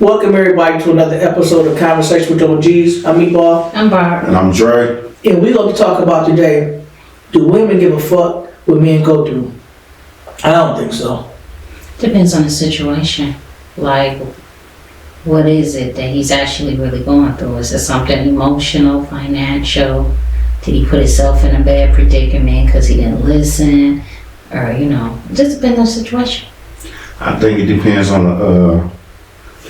Welcome everybody to another episode of Conversation with OGs. I'm Meatball. I'm Barb. And I'm Dre. And we're going to talk about today, do women give a fuck what men go through? I don't think so. Depends on the situation. Like, what is it that he's actually really going through? Is it something emotional, financial? Did he put himself in a bad predicament because he didn't listen? Or, it just depends on the situation. I think it depends on the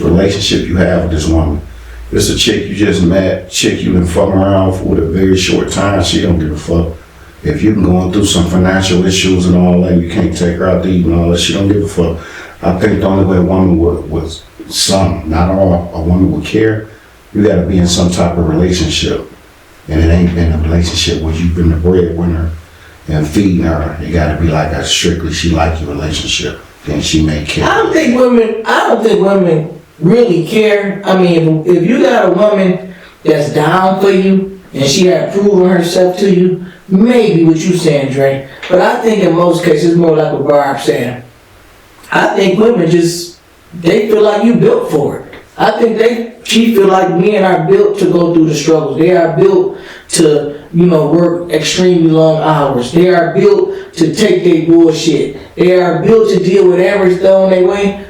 relationship you have with this woman. If it's a chick you just met, chick you been fucking around with a very short time, she don't give a fuck. If you're going through some financial issues and all that, you can't take her out to eat and all that, she don't give a fuck. I think the only way a woman would some, not all, a woman would care, you gotta be in some type of relationship. And it ain't been a relationship where you've been the breadwinner and feeding her. It gotta be like a strictly she like your relationship. Then she may care. I don't think women really care. I mean, if you got a woman that's down for you and she had proven herself to you, maybe what you saying, Dre. But I think in most cases, it's more like what Barb's saying. I think women they feel like you built for it. I think she feel like men are built to go through the struggles. They are built to, work extremely long hours. They are built to take their bullshit. They are built to deal with average thrown their way.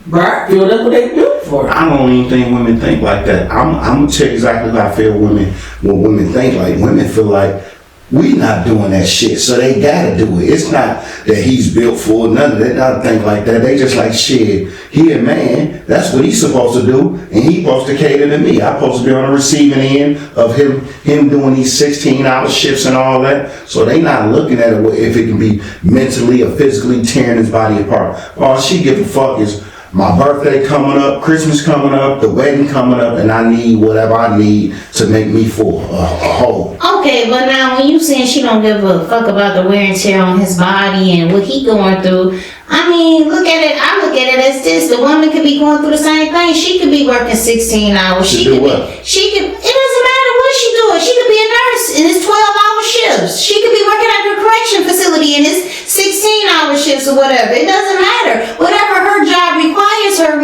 Barb feel that's what they built for. I don't even think women think like that. I'm gonna tell you exactly how I feel what women think like. Women feel like we not doing that shit, so they gotta do it. It's not that he's built for it, none of that. Not think like that. They just like, shit, he a man, that's what he's supposed to do, and he supposed to cater to me. I'm supposed to be on the receiving end of him doing these 16-hour shifts and all that. So they not looking at it if it can be mentally or physically tearing his body apart. All she give a fuck is my birthday coming up, Christmas coming up, the wedding coming up, and I need whatever I need to make me full, a whole. Okay, but now when you saying she don't give a fuck about the wear and tear on his body and what he going through, I look at it as this. The woman could be going through the same thing. She could be working 16 hours. It doesn't matter what she doing. She could be a nurse and it's 12-hour shifts. She could be working at a correction facility and it's 16-hour shifts or whatever. It doesn't matter. Whatever her job requires her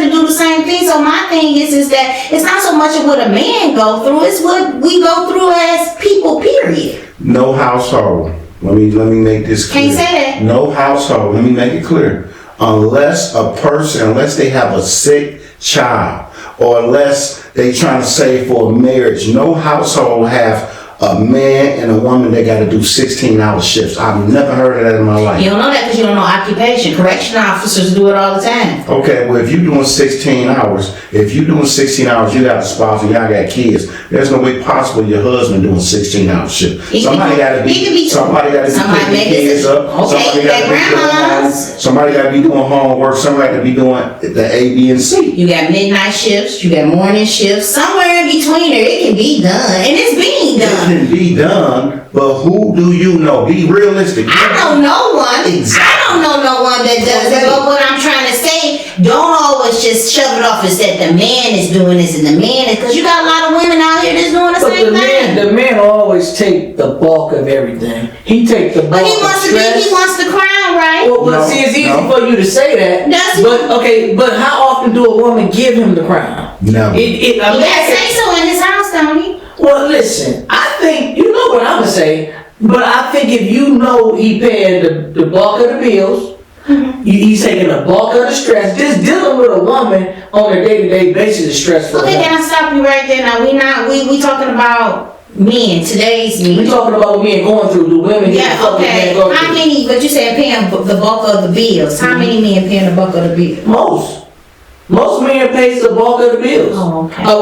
to do the same thing. So my thing is that it's not so much of what a man go through, it's what we go through as people, period. No household. Let me make this clear. Can't say that. No household. Let me make it clear. Unless they have a sick child, or unless they trying to save for a marriage, no household have a man and a woman that got to do 16-hour shifts. I've never heard of that in my life. You don't know that because you don't know occupation. Correction officers do it all the time. Okay, well, if you're doing 16 hours, you got a spouse and y'all got kids, there's no way possible your husband doing 16-hour shifts. Somebody got to be picking kids up. Okay, somebody got to be doing homework. Somebody got to be doing the A, B, and C. You got midnight shifts. You got morning shifts. Somewhere in between there, it can be done, and it's being done. It can be done, but who do you know? Be realistic. I don't know one. Exactly. I don't know no one that does it. But what I'm trying to say, don't always just shove it off as that the man is doing this and the man is, because you got a lot of women out here that's doing the same thing. The man always take the bulk of everything. He take the bulk of stress. He wants the crown, right? Well, see, it's easy for you to say that. But how often do a woman give him the crown? No. He got to say so in his house, don't he? Well, listen, I think, you know what I'm going to say, but I think if you know he paying the bulk of the bills, he's taking the bulk of the stress, just dealing with a woman on a day-to-day basis is stressful. Okay, can I stop you right there? Now, we talking about men, today's men. We talking about men going through, the women. Yeah, okay. How many, but you said paying the bulk of the bills. How many men paying the bulk of the bills? Most men pays the bulk of the bills. Oh, okay. A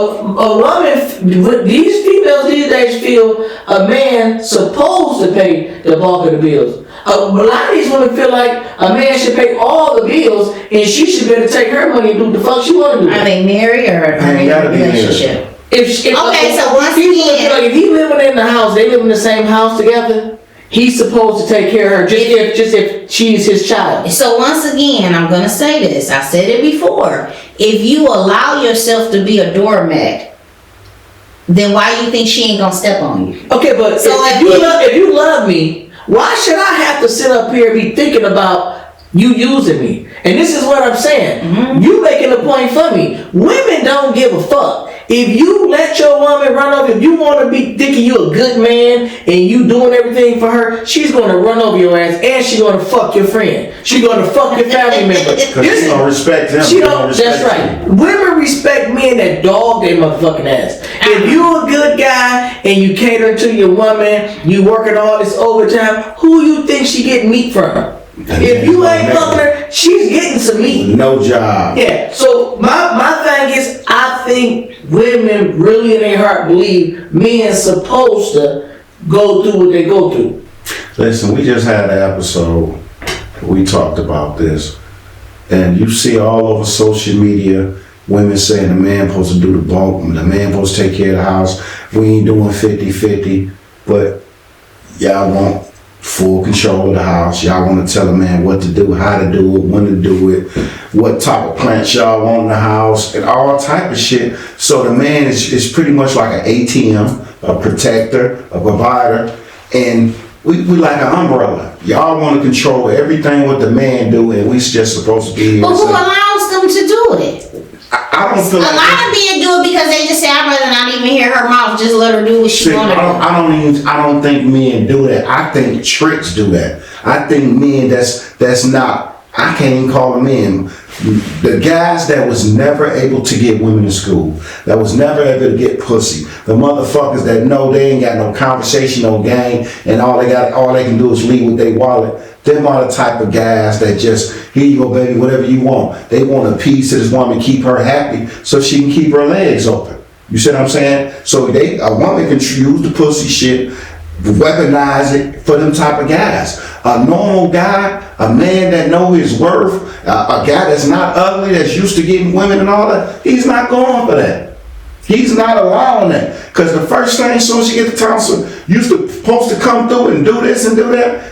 woman, these females these days feel a man supposed to pay the bulk of the bills. A lot of these women feel like a man should pay all the bills and she should be able to take her money and do what the fuck she want to do. Are they married or are they in a relationship? So once again, if he living in the house, they live in the same house together, he's supposed to take care of her just if she's his child. So once again, I'm going to say this. I said it before. If you allow yourself to be a doormat, then why do you think she ain't going to step on you? Okay, but so if you love me, why should I have to sit up here and be thinking about you using me? And this is what I'm saying. You making a point for me. Women don't give a fuck. If you let your woman run over, if you want to be thinking you a good man and you doing everything for her, she's going to run over your ass and she's going to fuck your friend. She's going to fuck your family member. Because she don't respect them. She don't. That's right. Women respect men that dog their motherfucking ass. If you a good guy and you cater to your woman, you working all this overtime, who you think she getting meat from? If you ain't fucking her, she's getting some meat. No job. Yeah. So my thing is, I think women really in their heart believe men supposed to go through what they go through. Listen, we just had an episode. We talked about this, and you see all over social media women saying the man supposed to do the bulk, the man supposed to take care of the house. We ain't doing 50-50, but y'all want full control of the house. Y'all want to tell a man what to do, how to do it, when to do it, what type of plants y'all want in the house, and all type of shit. So the man is pretty much like an ATM, a protector, a provider, and we like an umbrella. Y'all want to control everything what the man do, and we just supposed to be here. But who allows them to do it? I don't feel a lot of men do it because they just say, I'd rather not even hear her mouth, just let her do what she want to do. I don't think men do that. I think tricks do that. I think men that's not, I can't even call them men. The guys that was never able to get women in school, that was never able to get pussy, the motherfuckers that know they ain't got no conversation, no game, and all they can do is leave with their wallet. Them are the type of guys that just, here you go, baby, whatever you want. They want a piece of this woman, keep her happy so she can keep her legs open. You see what I'm saying? So a woman can use the pussy shit, weaponize it for them type of guys. A normal guy, a man that know his worth, a guy that's not ugly, that's used to getting women and all that, he's not going for that. He's not allowing that. Because the first thing, as soon as you get the counsel, you're supposed to come through and do this and do that.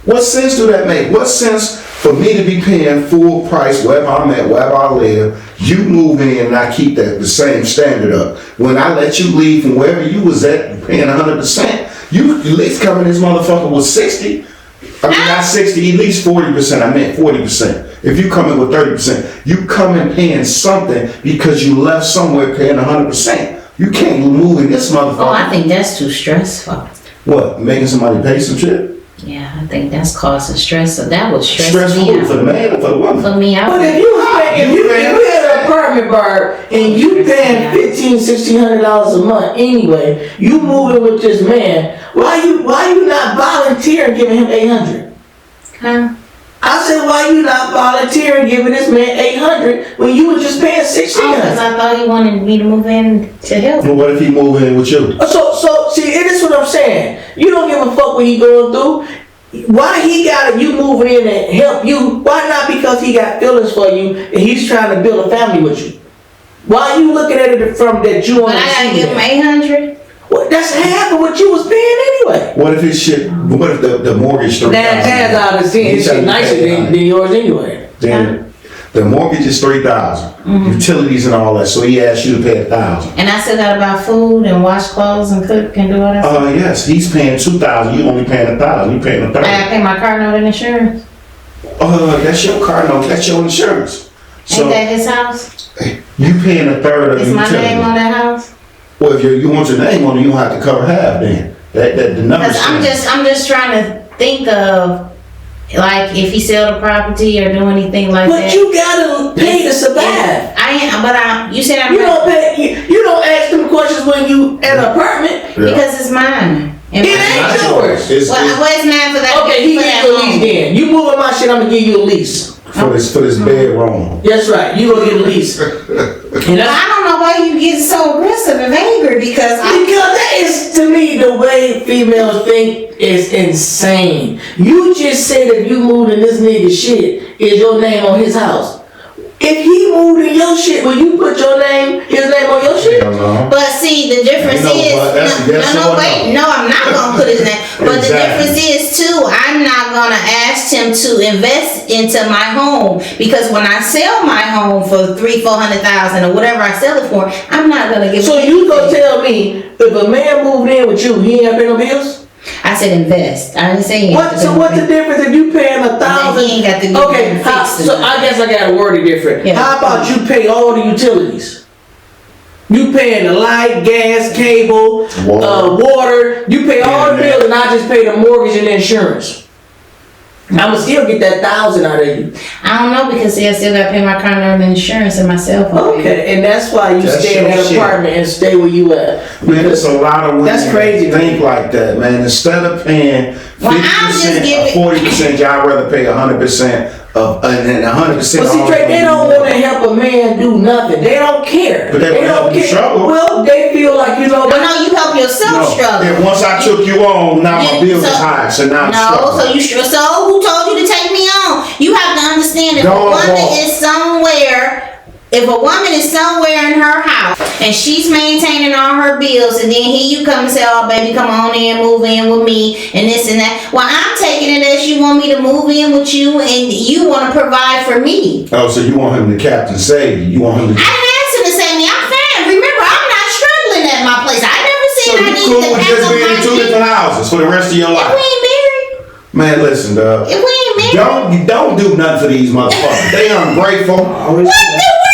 What sense do that make? What sense for me to be paying full price wherever I'm at, wherever I live, you move in and I keep the same standard up? When I let you leave from wherever you was at paying 100%, you at least come in this motherfucker with 60. I mean, not 60, at least 40%. I meant 40%. If you come in with 30%, you come in paying something because you left somewhere paying 100%. You can't move in this motherfucker. Oh, I think that's too stressful. What, making somebody pay some shit? Yeah, I think that's causing stress. So that would stress Stressful me out. for the man or for the woman? For me, But if you had an apartment, Barb, and you paying $1,500-$1,600 a month anyway, you moving with this man, why you not volunteering giving him $800? Huh? I said, why you not volunteering giving this man $800 when you were just paying $1,600? Because I thought he wanted me to move in to help. Well, what if he move in with you? So see, this is what I'm saying. You don't give a fuck what he going through. Why he got you moving in and help you? Why not because he got feelings for you and he's trying to build a family with you? Why are you looking at it from that you want But to I gotta give him $800? Well, that's half of what you was paying anyway. What if his shit? What if the mortgage $3,000? That's out of seeing his shit nicer than yours anyway. Then the mortgage is $3,000, utilities and all that. So he asked you to pay $1,000. And I still gotta buy food and wash clothes and cook and do all that stuff. Yes, he's paying $2,000. You only paying $1,000. You paying I gotta pay my car note and insurance. That's your car note. That's your insurance. So Ain't that his house? you paying a third of the Is my utility. name on that house? Well, if you want your name on it, you don't have to cover half. Then the numbers. Because I'm just trying to think of, like, if he sell the property or do anything like that. But you gotta pay to survive. You said I'm You don't pay. You don't ask them questions when you at an apartment. because it's mine. And It ain't yours. It's what's mine for that? Okay, he for give that you a home? lease then. You moving my shit, I'm gonna give you a lease. for this bedroom. That's right. You gonna get a lease. And But that's I don't know why you get so aggressive and angry because because that is, to me, the way females think is insane. You just said if you moved in this nigga shit, is your name on his house. If he moved in your shit, will you put his name on your shit? Hell no. But see, the difference is, no, I'm not gonna put his name. But the difference is too, I'm not gonna ask him to invest into my home because when I sell my home for $300,000-$400,000 or whatever I sell it for, I'm not gonna give. So you gonna tell me if a man moved in with you, he ain't got to pay no bills? I said invest. I didn't say What's the difference if you paying $1,000? He ain't got to do Okay, so I guess I gotta word it different. Yeah. How about you pay all the utilities? You paying the light, gas, cable, water. You pay all the bills, and I just pay the mortgage and insurance. I'ma still get that $1,000 out of you. I don't know because I still gotta pay my car and insurance and my cell phone. Okay, and that's why you stay in that apartment and stay where you at. Man, there's a lot of women that's crazy. Think like that, man. Instead of paying 50% or 40%, y'all rather pay 100% of and 100%. But see, Trey, they don't want to help a man do nothing. They don't care. But they don't care. Struggle. Well, they feel like you know. No, you help yourself struggle. And once I took you on, now my bills is high, so now I'm struggling. So who told you to take me on? You have to understand if a woman is somewhere. If a woman is somewhere in her house and she's maintaining all her bills, and then here you come and say, "Oh, baby, come on in, move in with me," and this and that. Well, I'm taking it as you want me to move in with you, and you want to provide for me. Oh, so you want him to captain save you? You want him to? I didn't ask him to save me. I'm fine. Remember, I'm not struggling at my place. I never said I need cool to with pack just up being my in two shit. different houses for the rest of your life? If we ain't married. Man, listen, dog. If we ain't married. Don't do nothing for these motherfuckers. They ungrateful.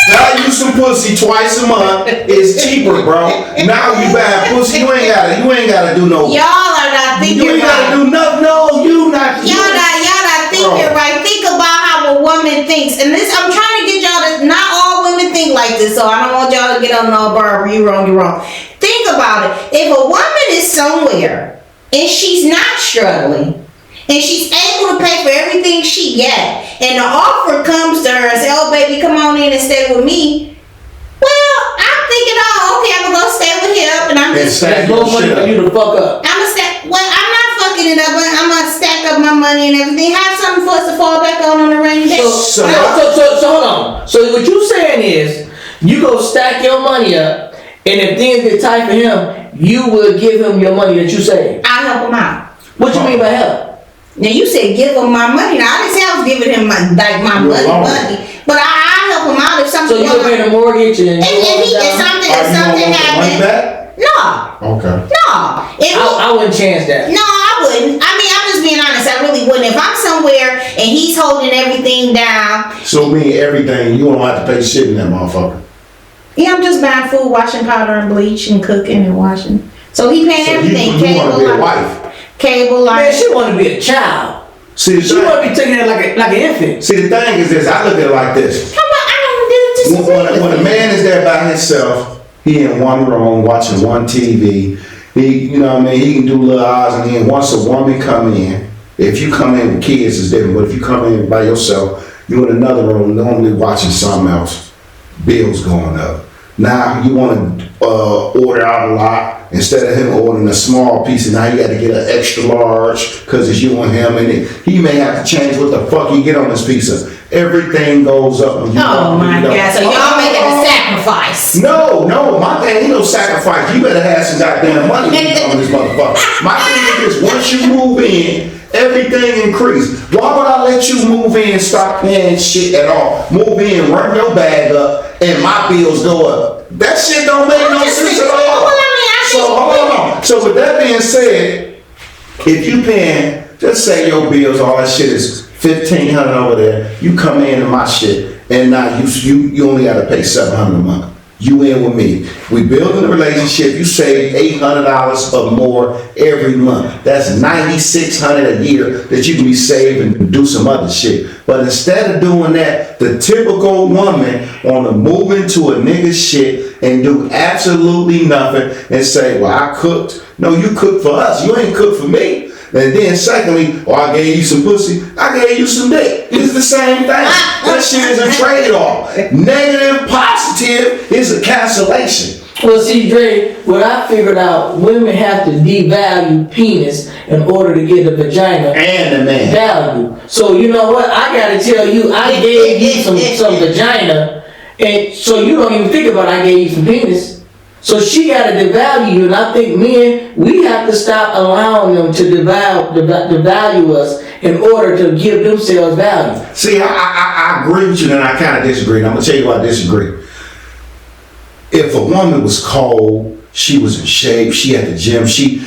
Buy you some pussy twice a month. It's cheaper, bro. Now you buy pussy. You ain't gotta do no. Y'all are not thinking right. You ain't gotta do nothing. No, you not. Y'all not thinking right. Think about how a woman thinks. And this, I'm trying to get y'all to, not all women think like this, so I don't want y'all to get on no Barbara, you're wrong. Think about it. If a woman is somewhere and she's not struggling, and she's able to pay for everything she got, and the offer comes to her and say, "Oh, baby, come on in and stay with me." Well, I'm thinking, "Oh, okay, I'm gonna go stay with him," and I'm just that's more money for you to fuck up. I'm gonna stack. Well, I'm not fucking it up, but I'm gonna stack up my money and everything. Have something for us to fall back on the rainy day. So hold on. So what you saying is, you go stack your money up, and if things get tight for him, you will give him your money that you saved. I'll help him out. What you mean by help? Now you said give him my money. Now I didn't say I was giving him my money, but I help him out if something. So you pay the mortgage and if something happened. No. Okay. No. I wouldn't chance that. No, I wouldn't. I mean, I'm just being honest. I really wouldn't. If I'm somewhere and he's holding everything down. So mean everything. You don't have to pay shit in that motherfucker. Yeah, I'm just buying food, washing powder and bleach and cooking and washing. So he paying everything. You want to be a wife. Cable line. Man, she want to be a child. See, she want to be taken in like an infant. See, the thing is this. I look at it like this. When a man is there by himself, he in one room watching one TV. He, you know what I mean? He can do little odds and then once a woman come in, if you come in with kids, it's different. But if you come in by yourself, you in another room normally watching something else. Bills going up. Now you want to order out a lot instead of him ordering a small piece, and now you got to get an extra large because it's you and him, and he may have to change what the fuck he get on this pizza. Everything goes up. Oh my God! So y'all making a sacrifice? No, my thing ain't no sacrifice. You better have some goddamn money on this motherfucker. My thing is this: once you move in, everything increase. Why would I let you move in and stop paying shit at all? Move in, run your bag up, and my bills go up. That shit don't make no sense at all. So hold on. So with that being said, if you paying, just say your bills, all that shit is $1,500 over there. You come in my shit, and now you only got to pay $700 a month. You in with me. We building a relationship. You save $800 or more every month. That's $9,600 a year that you can be saving and do some other shit. But instead of doing that, the typical woman want to move into a nigga's shit and do absolutely nothing and say, "Well, I cooked." No, you cooked for us. You ain't cooked for me. And then secondly, I gave you some pussy, I gave you some dick. It's the same thing. That shit is a trade-off. Negative, positive is a cancellation. Well, see, Dre, what I figured out, women have to devalue penis in order to get a vagina and the man value. So you know what? I gotta tell you, I gave you some vagina, and so you don't even think about I gave you some penis. So she got to devalue you, and I think men, we have to stop allowing them to devalue us in order to give themselves value. See, I agree with you, and I kind of disagree. And I'm going to tell you why I disagree. If a woman was cold she was in shape, she at the gym, she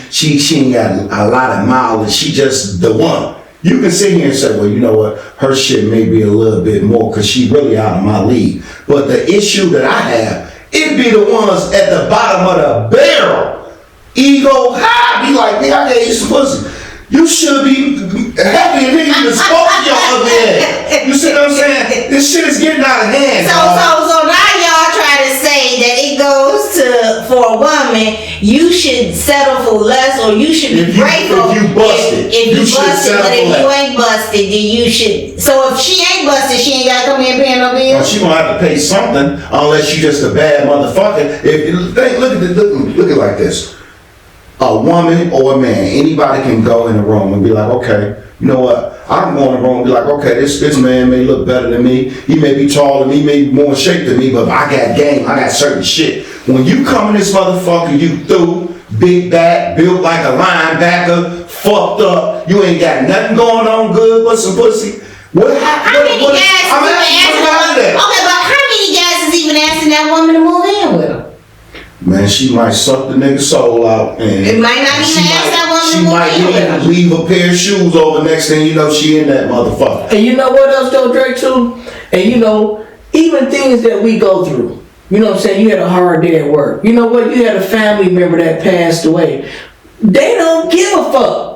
ain't got a lot of mileage, she just the one. You can sit here and say, well, you know what, her shit may be a little bit more because she really out of my league. But the issue that I have, it be the ones at the bottom of the barrel. Ego high, be like, nigga, I gave you some pussy. You should be happy and nigga even spoke to your ugly ass. You see what I'm saying? This shit is getting out of hand. So now y'all try to say that it goes to, for a woman, you should settle for less, or you should be grateful. If you busted, if you busted, but if you ain't busted, then you should. So if she ain't busted, she ain't gotta come in and pay no bills. Well, she gonna have to pay something unless you just a bad motherfucker. Look at it like this. A woman or a man, anybody can go in the room and be like, okay, you know what? I can go in the room and be like, okay, this man may look better than me. He may be taller than me, may be more in shape than me, but I got game. I got certain shit. When you come in this motherfucker, you through, big back, built like a linebacker, fucked up. You ain't got nothing going on good but some pussy. What happened? How many guys is even asking? Okay, but how many guys is even asking that woman to move in with them? Man, she might suck the nigga's soul out, and it might not even ask that woman she might leave a pair of shoes over. Next thing you know, she in that motherfucker. And you know what else though, Drake, too? And you know, even things that we go through. You know what I'm saying? You had a hard day at work. You know what? You had a family member that passed away. They don't give a fuck.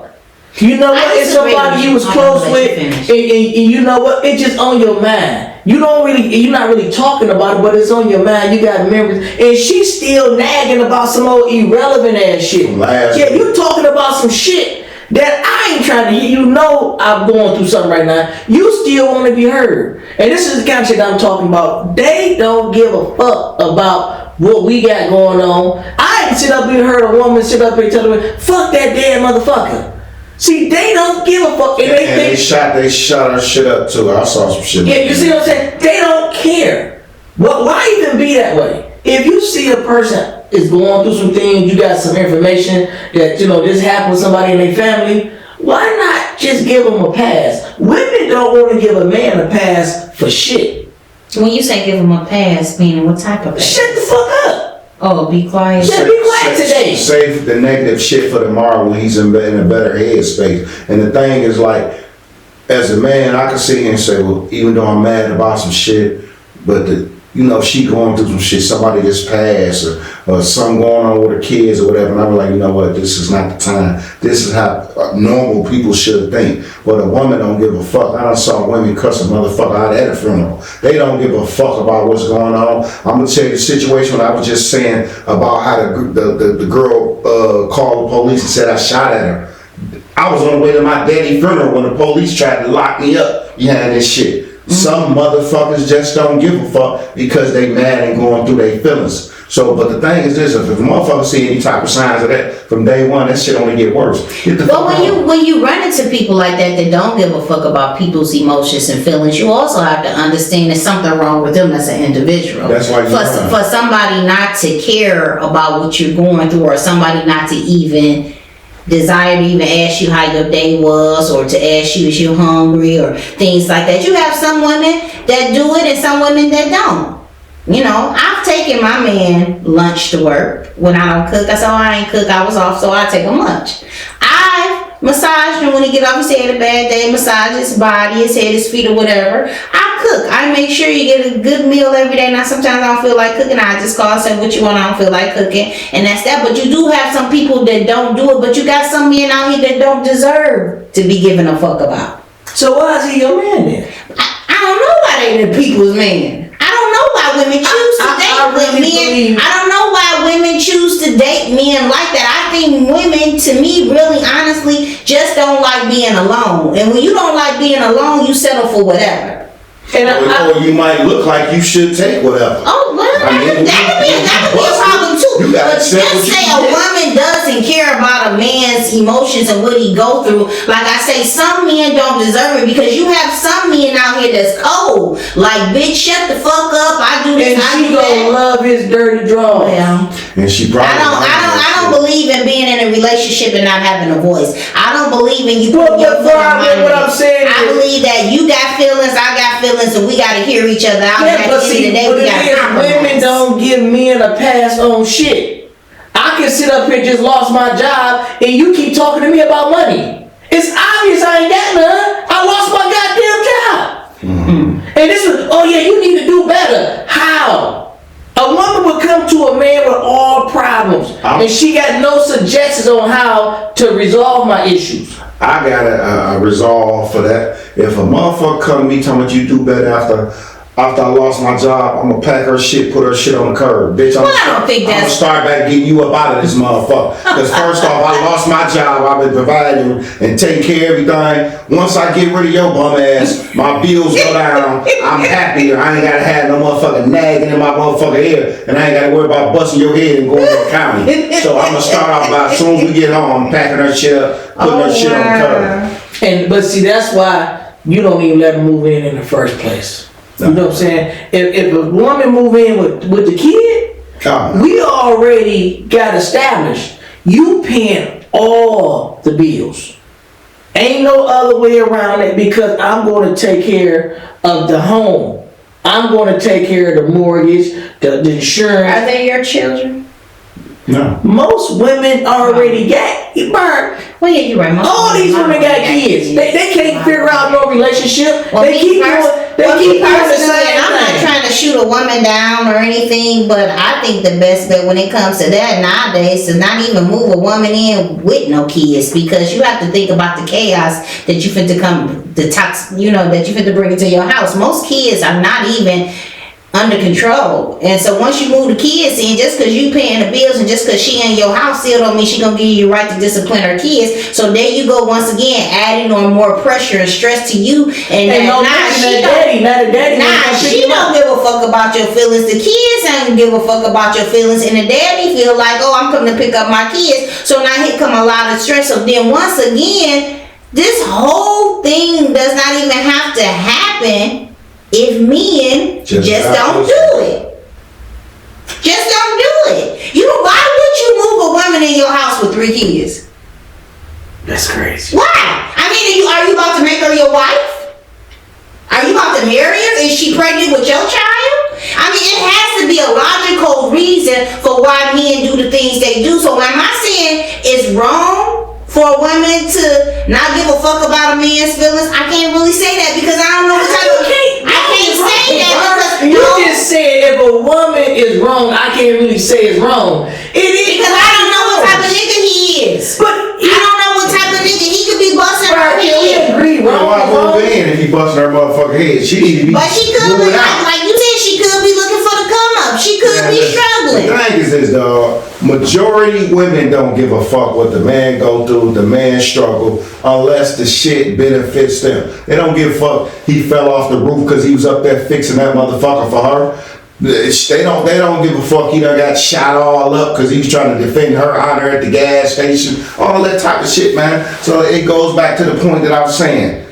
You know what? It's somebody you was close with, and you know what? It's just on your mind. You're not really talking about it, but it's on your mind. You got memories, and she's still nagging about some old irrelevant ass shit. Yeah, you talking about some shit that I ain't trying to hear. You know I'm going through something right now. You still want to be heard, and this is the kind of shit I'm talking about. They don't give a fuck about what we got going on. I ain't sit up here and heard a woman sit up here and tell me, "Fuck that damn motherfucker." See, they don't give a fuck. And they shot her shit up too. I saw some shit. Yeah, you see what I'm saying? They don't care. Why even be that way? If you see a person is going through some things, you got some information that, you know, this happened with somebody in their family, why not just give them a pass? Women don't want to give a man a pass for shit. When you say give him a pass, meaning what type of pass? Shut the fuck up. Oh, be quiet. Yeah, be quiet today. Save the negative shit for tomorrow when he's in a better headspace. And the thing is, like, as a man, I can sit here and say, well, even though I'm mad about some shit, but she going through some shit, somebody just passed, or something going on with her kids or whatever, and I'm like, you know what, this is not the time. This is how normal people should think. But a woman don't give a fuck. I done saw women cuss a motherfucker out at a funeral. They don't give a fuck about what's going on. I'm gonna tell you the situation I was just saying about how the girl called the police and said I shot at her. I was on the way to my daddy's funeral when the police tried to lock me up behind this shit. Some motherfuckers just don't give a fuck because they mad and going through their feelings. So, but the thing is this, if a motherfucker see any type of signs of that from day one, that shit only get worse. But when you run into people like that don't give a fuck about people's emotions and feelings, you also have to understand there's something wrong with them as an individual. That's why for somebody not to care about what you're going through, or somebody not to even desire to even ask you how your day was, or to ask you if you're hungry, or things like that. You have some women that do it and some women that don't. You know, I've taken my man lunch to work when I don't cook. I said, I ain't cook, I was off, so I take him lunch. I've massaged him when he get off, he had a bad day, massage his body, his head, his feet, or whatever. I cook. I make sure you get a good meal every day. Now, sometimes I don't feel like cooking. I just call and say what you want. I don't feel like cooking. And that's that. But you do have some people that don't do it. But you got some men out here that don't deserve to be given a fuck about. So why is he your man then? I don't know why they the people's man. I don't know why women choose to date men. I don't know why women choose to date men like that. I think women, to me, really honestly, just don't like being alone. And when you don't like being alone, you settle for whatever. Or you might look like you should take whatever. Oh, well, that could be a problem too. But just say a woman doesn't care about a man's emotions and what he go through. Like I say, some men don't deserve it, because you have some men out here that's cold. Like, bitch, shut the fuck up. I do this. I do that. And she gonna love his dirty drawers. Well, and she probably. I don't believe in being in a relationship and not having a voice. I don't believe in you. What I'm saying I believe that you got feelings, I got feelings, and we gotta hear each other out. Yeah, but see, women don't give men a pass on shit. I I can sit up here just lost my job and you keep talking to me about money. It's obvious I ain't got none. I lost my goddamn job. And this is, oh yeah, you need to do better. How? A woman would come to a man with all problems and she got no suggestions on how to resolve my issues. I got a resolve for that. If a motherfucker come to me talking about you do better after I lost my job, I'm gonna pack her shit, put her shit on the curb. Bitch, I'm gonna start back getting you up out of this motherfucker. Because first off, I lost my job. I've been providing and taking care of everything. Once I get rid of your bum ass, my bills go down. I'm happier. I ain't gotta have no motherfucker nagging in my motherfucking ear. And I ain't gotta worry about busting your head and going to the county. So I'm gonna start off by as soon as we get home, I'm packing her shit up, putting her shit on the curb. But see, that's why you don't even let them move in the first place. You know what I'm saying? If a woman move in with the kid, we already got established. You paying all the bills. Ain't no other way around it because I'm going to take care of the home. I'm going to take care of the mortgage, the insurance. Are they your children? No. Most women already got burned. Well, yeah, you're right. All these women got kids. They can't figure out no relationship. Well, they keep doing the same thing. I'm not trying to shoot a woman down or anything, but I think the best bet when it comes to that nowadays is not even move a woman in with no kids, because you have to think about the chaos that you fit to come, that you fit to bring into your house. Most kids are not even under control, and so once you move the kids in, just because you paying the bills and just because she in your house still don't mean she gonna give you the right to discipline her kids. So there you go once again, adding on more pressure and stress to you. And she don't give a fuck about your feelings. The kids ain't give a fuck about your feelings, and the daddy feel like, oh, I'm coming to pick up my kids. So now here come a lot of stress. So then once again, this whole thing does not even have to happen if men just don't do it. Just don't do it. Why would you move a woman in your house with 3 kids? That's crazy. Why? I mean, are you about to make her your wife? Are you about to marry her? Is she pregnant with your child? I mean, it has to be a logical reason for why men do the things they do. So am I saying it's wrong for a woman to not give a fuck about a man's feelings? I can't really say that because I don't know what type of... I can't say that because... You just said if a woman is wrong, I can't really say it's wrong. It is because I don't know what type of nigga he is. But I don't know what type of nigga. He could be busting her head. We agree, wrong. Why move in if he busting her motherfucking head? She need to be. But she could be like you said. She could be looking for the come up. She could be struggling. The thing is this, dog. Majority women don't give a fuck what the man go through, the man struggle, unless the shit benefits them. They don't give a fuck he fell off the roof because he was up there fixing that motherfucker for her. They don't give a fuck he done got shot all up because he was trying to defend her honor at the gas station. All that type of shit, man. So it goes back to the point that I was saying.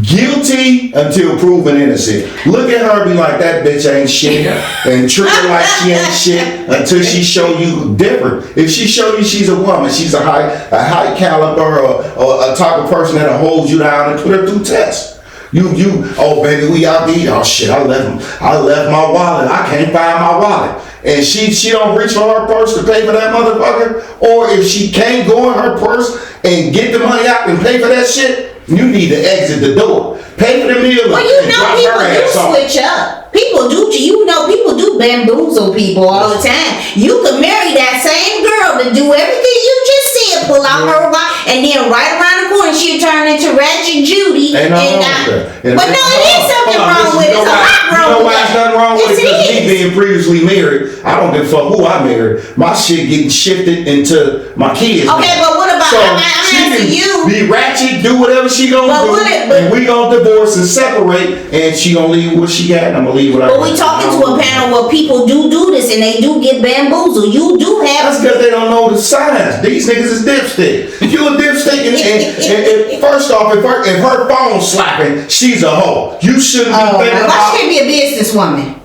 Guilty until proven innocent. Look at her, be like, that bitch ain't shit, and treat her like she ain't shit until she show you different. If she show you she's a woman, she's a high caliber or a type of person that'll hold you down and put her through tests. Oh baby, we out there. Oh shit, I left my wallet. I can't find my wallet. And she don't reach for her purse to pay for that motherfucker. Or if she can't go in her purse and get the money out and pay for that shit, you need to exit the door. Pay for the meal. Well, people do switch up. People do bamboozle people all the time. You could marry that same girl to do everything you just said, pull out her wallet, and then right around the corner she'll turn into Ratchet Judy. But no, it is something wrong with it. It's a lot wrong with it. You know why it's nothing wrong with it? Because me being previously married, I don't give a fuck who I married. My shit getting shifted into my kids. Okay, but what about, I'm asking you. Be ratchet, do whatever she gonna do, and we gonna divorce and separate, and she gonna leave what she got, and I'm gonna leave what I got. But we talking to a panel where people do this, and they do get bamboozled. You do have... That's because they don't know the signs. These niggas is dipstick. If you a dipstick, and first off, if her phone slapping, she's a hoe. You shouldn't be thinking about... Why should be a businesswoman?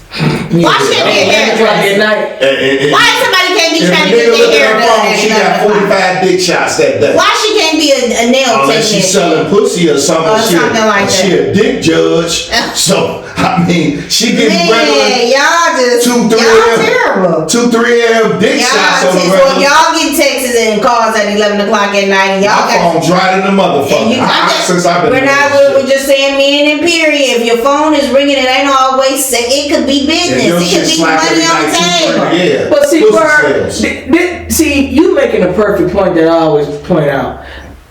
Why should be a hairdresser? Why somebody can't be be If trying a to get nigga look their at hair her done phone, at she got 45 dick shots that day. Why she can't be a nail Unless she's selling pussy or something. Or something like she that. a dick judge. So, I mean, she getting Man, regular y'all just, 2-3 y'all terrible. 2-3 M dick shots on the So regular. y'all get texts and calls at 11 o'clock at night. Y'all My got phone's right in the motherfucker. Since I've been we're doing not. this We're just saying men and period. If your phone is ringing, it ain't always. It could be business. your It shit could be slap money every on the night, table. yeah. But see, Pussy sales. see, you making a perfect point that I always point out.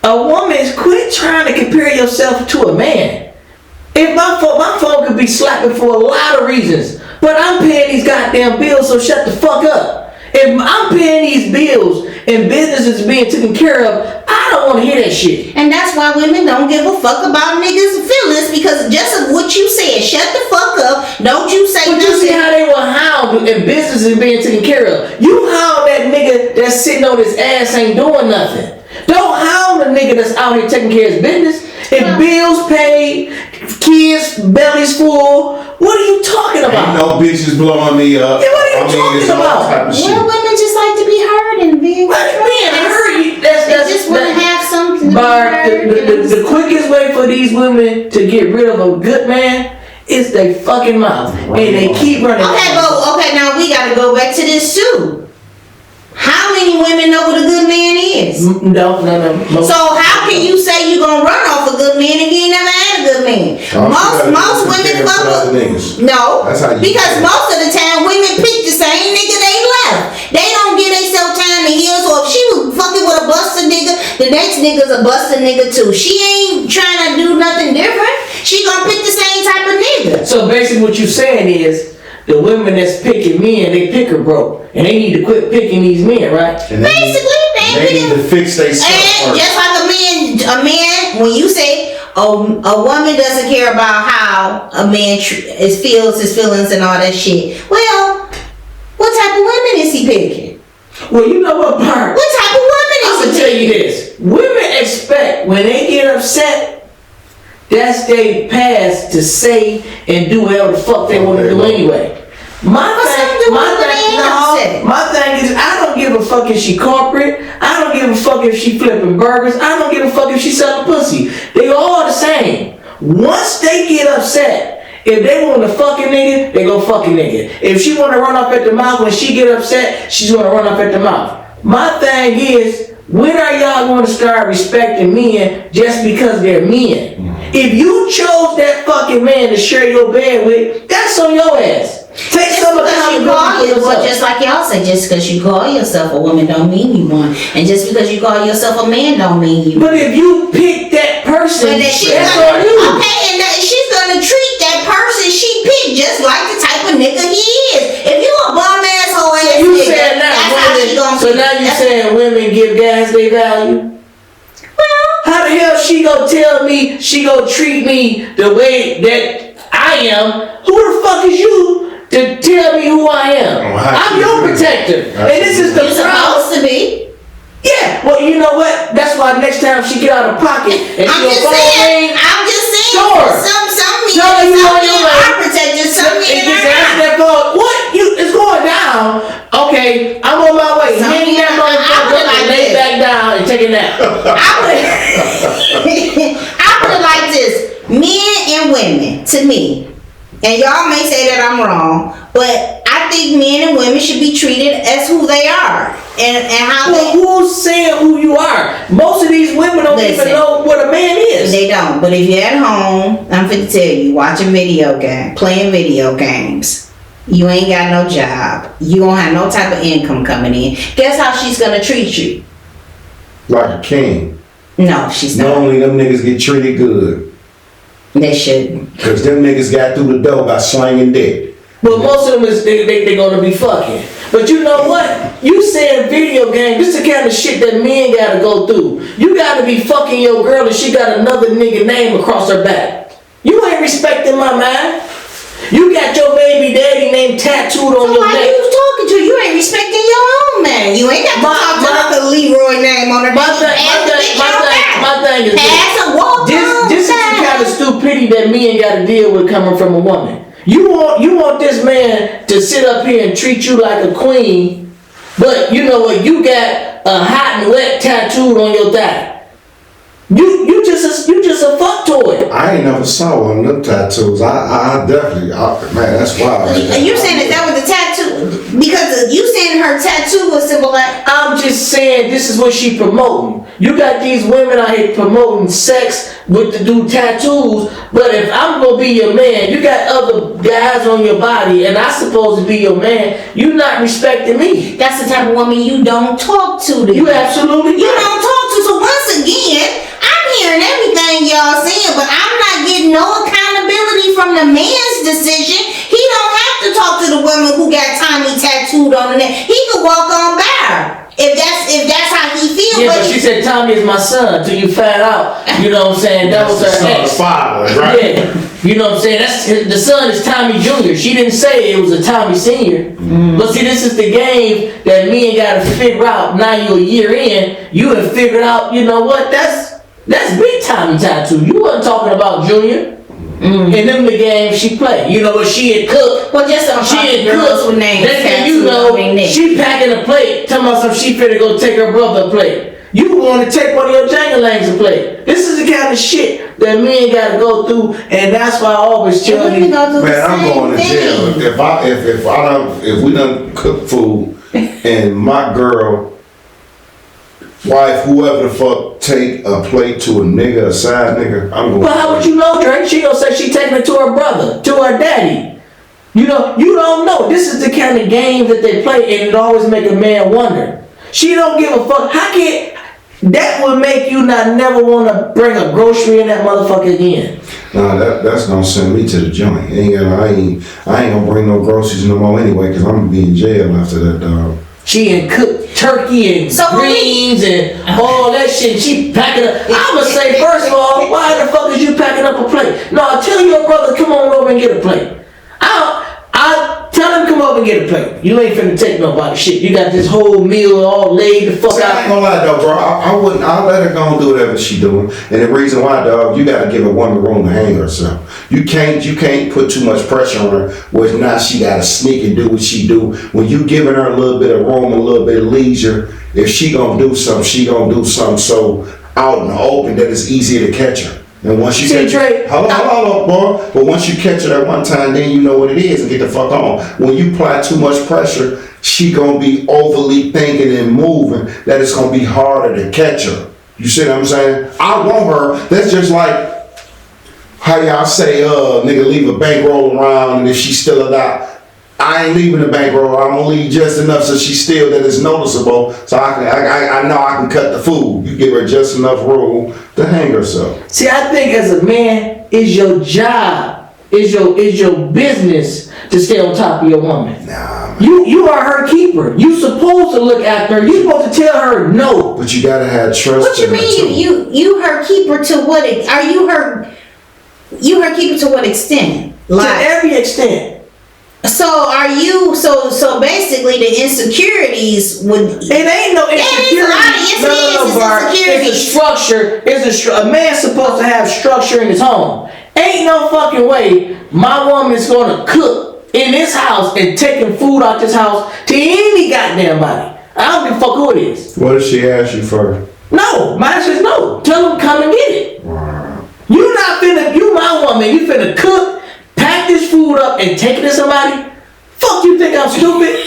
A woman, quit trying to compare yourself to a man. If my phone could be slapping for a lot of reasons, but I'm paying these goddamn bills, so shut the fuck up. If I'm paying these bills and business is being taken care of, I don't want to hear that shit. And that's why women don't give a fuck about niggas' feelings, because just of what you said, shut the fuck up. Don't you say But nothing. you see how they were hounded and business is being taken care of. You hound that nigga that's sitting on his ass ain't doing nothing. Don't hound the nigga that's out here taking care of his business. If bills paid, kids' bellies full, what are you talking about? Ain't no bitches blowing me up. Yeah, what are you talking it's all about? type of shit. Well, women just like to be heard and being They just want to have something to be Bar, heard. the quickest way for these women to get rid of a good man is they fucking mouth. And they keep running. Okay, now we gotta go back to this too. How many women know what a good man is? No. So how can you say you gonna run off a good man if you ain't never had a good man? Most women fuck with no, That's how you because say it. most of the time women pick the same nigga they left. They don't give themselves time to heal. So if she was fucking with a busted nigga, the next nigga's a busted nigga too. She ain't trying to do nothing different. She gonna pick the same type of nigga. So basically what you're saying is the women that's picking men, they pick her broke. And they need to quit picking these men, right? And they need to fix themselves And first. just like a man, when you say a woman doesn't care about how a man feels his feelings and all that shit. Well, what type of women is he picking? Well, you know what, Bart? What type of women I'm is gonna he tell you picking? this. Women expect when they get upset, that's their pass to say and do whatever the fuck they want to do anyway. My thing is, I don't give a fuck if she corporate. I don't give a fuck if she flipping burgers. I don't give a fuck if she selling pussy. They all the same. Once they get upset, if they want to fuck a nigga, they go fuck a nigga. If she want to run off at the mouth, when she get upset, she's going to run off at the mouth. My thing is, when are y'all going to start respecting men just because they're men? If you chose that fucking man to share your bed with, that's on your ass. Take some accountability for yourself. Just like y'all say, just because you call yourself a woman don't mean you one. And just because you call yourself a man don't mean you. But if you pick that person, But she's that's on you. Okay, and she's gonna treat that person she picked just like the type of nigga he is. If you a bum asshole ass You nigga, saying now that's how she women, gonna so be. now you saying women give guys their value? Well, How the hell she gonna tell me she gonna treat me the way that I am? Who the fuck is you to tell me who I am? I'm your protector. And this is the you're supposed to be. Yeah, well, you know what? That's why next time she get out of pocket and she I'm just saying. Sure. Some men, No, you some on men your way. are protected. Some it men gets are answered not. that phone. What? It's going down. Okay, I'm on my way. Some Hang men that are- I motherfucker would up and like lay this. back down and take a nap. I put it like this: men and women, to me, and y'all may say that I'm wrong, but I think men and women should be treated as who they are and how Well, who's saying who you are? Most of these women don't even Listen. know what a man is. they don't. But if you're at home, I'm finna tell you, watching video game, playing video games, you ain't got no job, you don't have no type of income coming in. Guess how she's gonna treat you? Like a king. No, she's not. Normally them niggas get treated good. They shouldn't. Cause them niggas got through the door by slanging dick. Well, most of them is they gonna be fucking. But you know what? You saying video game, this is the kind of shit that men gotta go through. You gotta be fucking your girl and she got another nigga name across her back. You ain't respecting my man. You got your baby daddy name tattooed on your Why neck. you talking to? You ain't respecting your own man. You ain't got to talk to the Leroy name on her. My thing is Pass a walk. this is the kind of stupidity that men gotta deal with coming from a woman. You want this man to sit up here and treat you like a queen But you know what? You got a hot and wet tattooed on your thigh. You just a fuck toy. I ain't never saw one of them tattoos. I definitely, man, that's wild. And you saying that was the tattoo? Because you saying her tattoo was symbolize. I'm just saying this is what she promoting. You got these women out here promoting sex with the dude tattoos, but if I'm gonna be your man, you got other guys on your body, and I supposed to be your man. You not respecting me. That's the type of woman you don't talk to. You absolutely You not. don't talk to. So once again, I'm hearing everything y'all saying, but I'm not getting no accountability from the man's decision. He don't have to talk to the woman who got Tommy tattooed on the neck. He could walk on by her. If that's how he feels. Yeah, but she said Tommy is my son till you found out. You know what I'm saying? That was her ex. Father, right? Yeah. You know what I'm saying? That's the son is Tommy Jr. She didn't say it was a Tommy Sr. But see, this is the game that men gotta figure out. Now you're a year in, you have figured out, you know what, that's big Tommy tattoo. You wasn't talking about Junior. And them the games she played. You know what, she had cooked. Well, just don't She talk to had girls cooked. with names. Next thing you know, she packing a plate, talking about some she finna go take her brother a plate. You want to take one of your jangalangs a plate. This is the kind of shit that men gotta go through, and that's why I always tell you. Man, I'm going to jail. If we done cook food and my girl, wife, whoever the fuck take a plate to a nigga, a side nigga, I'm going. But how would you know, Drake? She gonna say she taking it to her brother, to her daddy. You know, you don't know. This is the kind of game that they play, and it always make a man wonder. She don't give a fuck. How can that would make you not never want to bring a grocery in that motherfucker again? Nah, that's gonna send me to the joint. I ain't gonna bring no groceries no more anyway, cause I'm gonna be in jail after that, dog. She ain't cooked turkey and greens and all that shit. She packing up. I'ma say, first of all, why the fuck is you packing up a plate? No, tell your brother come on over and get a plate. I tell him come over and get a plate. You ain't finna take nobody shit. You got this whole meal all laid the fuck See, I ain't out. gonna lie though, bro. I'll let her go and do whatever she doing. And the reason why, dog, you gotta give a woman room to hang herself. You can't put too much pressure on her where now she gotta sneak and do what she do. When you giving her a little bit of room, a little bit of leisure, if she gonna do something, she gonna do something so out in the open that it's easier to catch her. And once you catch her, hold on, boy. But once you catch her that one time, then you know what it is and get the fuck on. When you apply too much pressure, she gonna be overly thinking and moving that it's gonna be harder to catch her. You see what I'm saying? I want her. That's just like how y'all say, nigga, leave a bankroll around, and if she's still alive, I ain't leaving the bankroll. I'm gonna leave just enough so she's still that it's noticeable. So I know I can cut the food. You give her just enough room to hang herself. See, I think as a man, it's your job, it's your business to stay on top of your woman. Nah, man. You are her keeper. You supposed to look after her. You supposed to tell her no. But you gotta have trust. What you in her mean? too. You her keeper to what? Are you her keeper to what extent? To every extent. So are you? So basically, the insecurities would. It ain't no insecurity. No, Bart. It's a structure. A man's supposed to have structure in his home. Ain't no fucking way my woman's gonna cook in this house and taking food out this house to any goddamn body. I don't give a fuck who it is. What if she asks you for? No, mine says no. Tell them come and get it. Wow. You not finna. You my woman. You finna cook, pack this food up, and take it to somebody. Fuck, you think I'm stupid?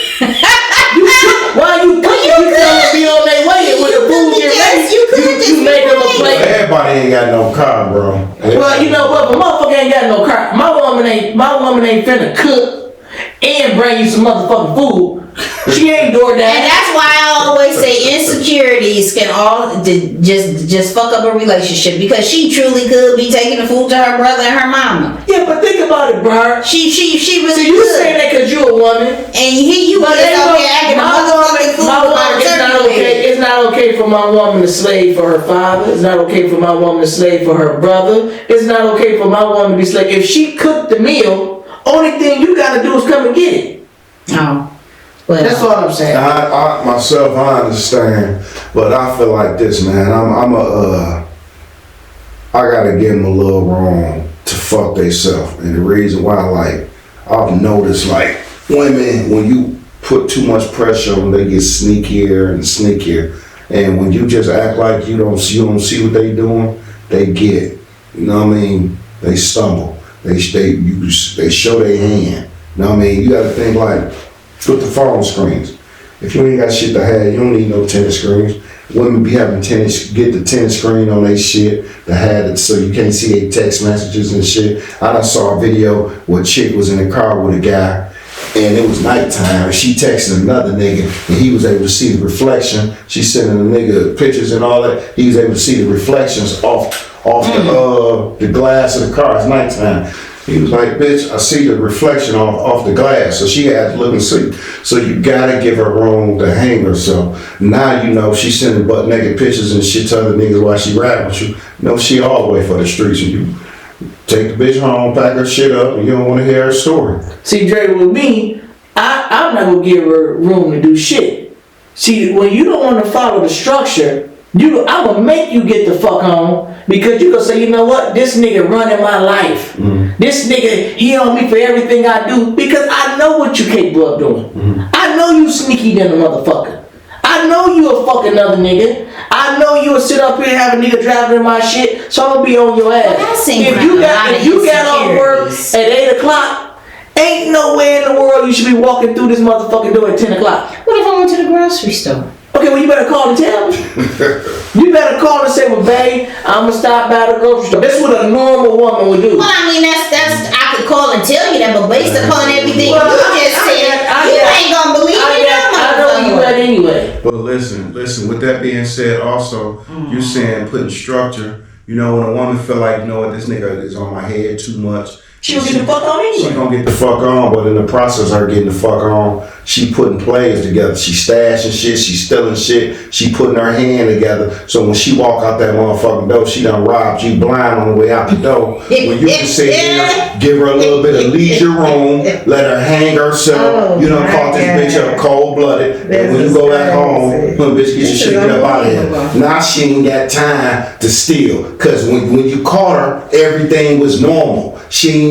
While you cooking, you tell them to be on their way, and when the food get ready, you make them a plate. Everybody ain't got no car, bro. Well, you know what? But motherfucker ain't got no car. My woman ain't finna cook and bring you some motherfucking food. She ain't door And that. that's why I always say insecurities can all just fuck up a relationship, because she truly could be taking the food to her brother and her mama. Yeah, but think about it, bro. She really So you could. saying that because you a woman? And you But is out here acting a motherfucking fool about a it's not turkey okay. leg. It's not okay for my woman to slave for her father. It's not okay for my woman to slave for her brother. It's not okay for my woman to be slave. If she cooked the meal, only thing you gotta do is come and get it. Oh. Well, That's all I'm saying. I myself, I understand, but I feel like this, man. I gotta give them a little wrong to fuck theyself, and the reason why, like, I've noticed, like, women, when you put too much pressure on them, they get sneakier and sneakier. And when you just act like you don't see what they doing, they get, you know what I mean? They stumble. They show their hand. You know what I mean? You gotta think like, with the phone screens. If you ain't got shit to have, you don't need no tennis screens. Women be having get the tennis screen on they shit to have it so you can't see their text messages and shit. I done saw a video where a chick was in the car with a guy and it was nighttime and she texted another nigga and he was able to see the reflection. She sending the nigga pictures and all that. He was able to see the reflections off the glass of the car. It's nighttime. He was like, bitch, I see the reflection off the glass. So she had to look and see. So you gotta give her room to hang herself. Now you know she's sending butt naked pictures and shit to other niggas while she riding with you. You know she all the way for the streets. And you take the bitch home, pack her shit up, and you don't want to hear her story. See, Dre, with me, I'm not gonna give her room to do shit. See, when you don't want to follow the structure, I'm gonna make you get the fuck on because you gonna say, you know what, this nigga running my life. This nigga, he on me for everything I do because I know what you capable of doing. I know you sneaky than a motherfucker. I know you a fucking other nigga. I know you will sit up here and have a nigga driving in my shit, so I'm gonna be on your ass. If you got off work at 8 o'clock, ain't no way in the world you should be walking through this motherfucking door at 10 o'clock. What if I went to the grocery store? Okay, well, you better call and tell me. You better call and say, well, babe, I'm going to stop by the grocery store. That's what a normal woman would do. Well, I mean, that's I could call and tell you that, but based upon everything you just said, you ain't going to believe me now, I know you would anyway. But listen, with that being said, also, you're saying putting structure, you know, when a woman feel like, you know what, this nigga is on my head too much. She gonna get the fuck on anyway. She gonna get the fuck on, but in the process of her getting the fuck on, she putting plays together. She stashing shit, she stealing shit, she putting her hand together. So when she walk out that motherfucking door, she done robbed you blind on the way out the door. When you can sit here, give her a little bit of leisure room, let her hang herself. You done caught this bitch up cold-blooded. And when you go back home, bitch, get your shit, get up out of here. Now she ain't got time to steal. Cause when you caught her, everything was normal.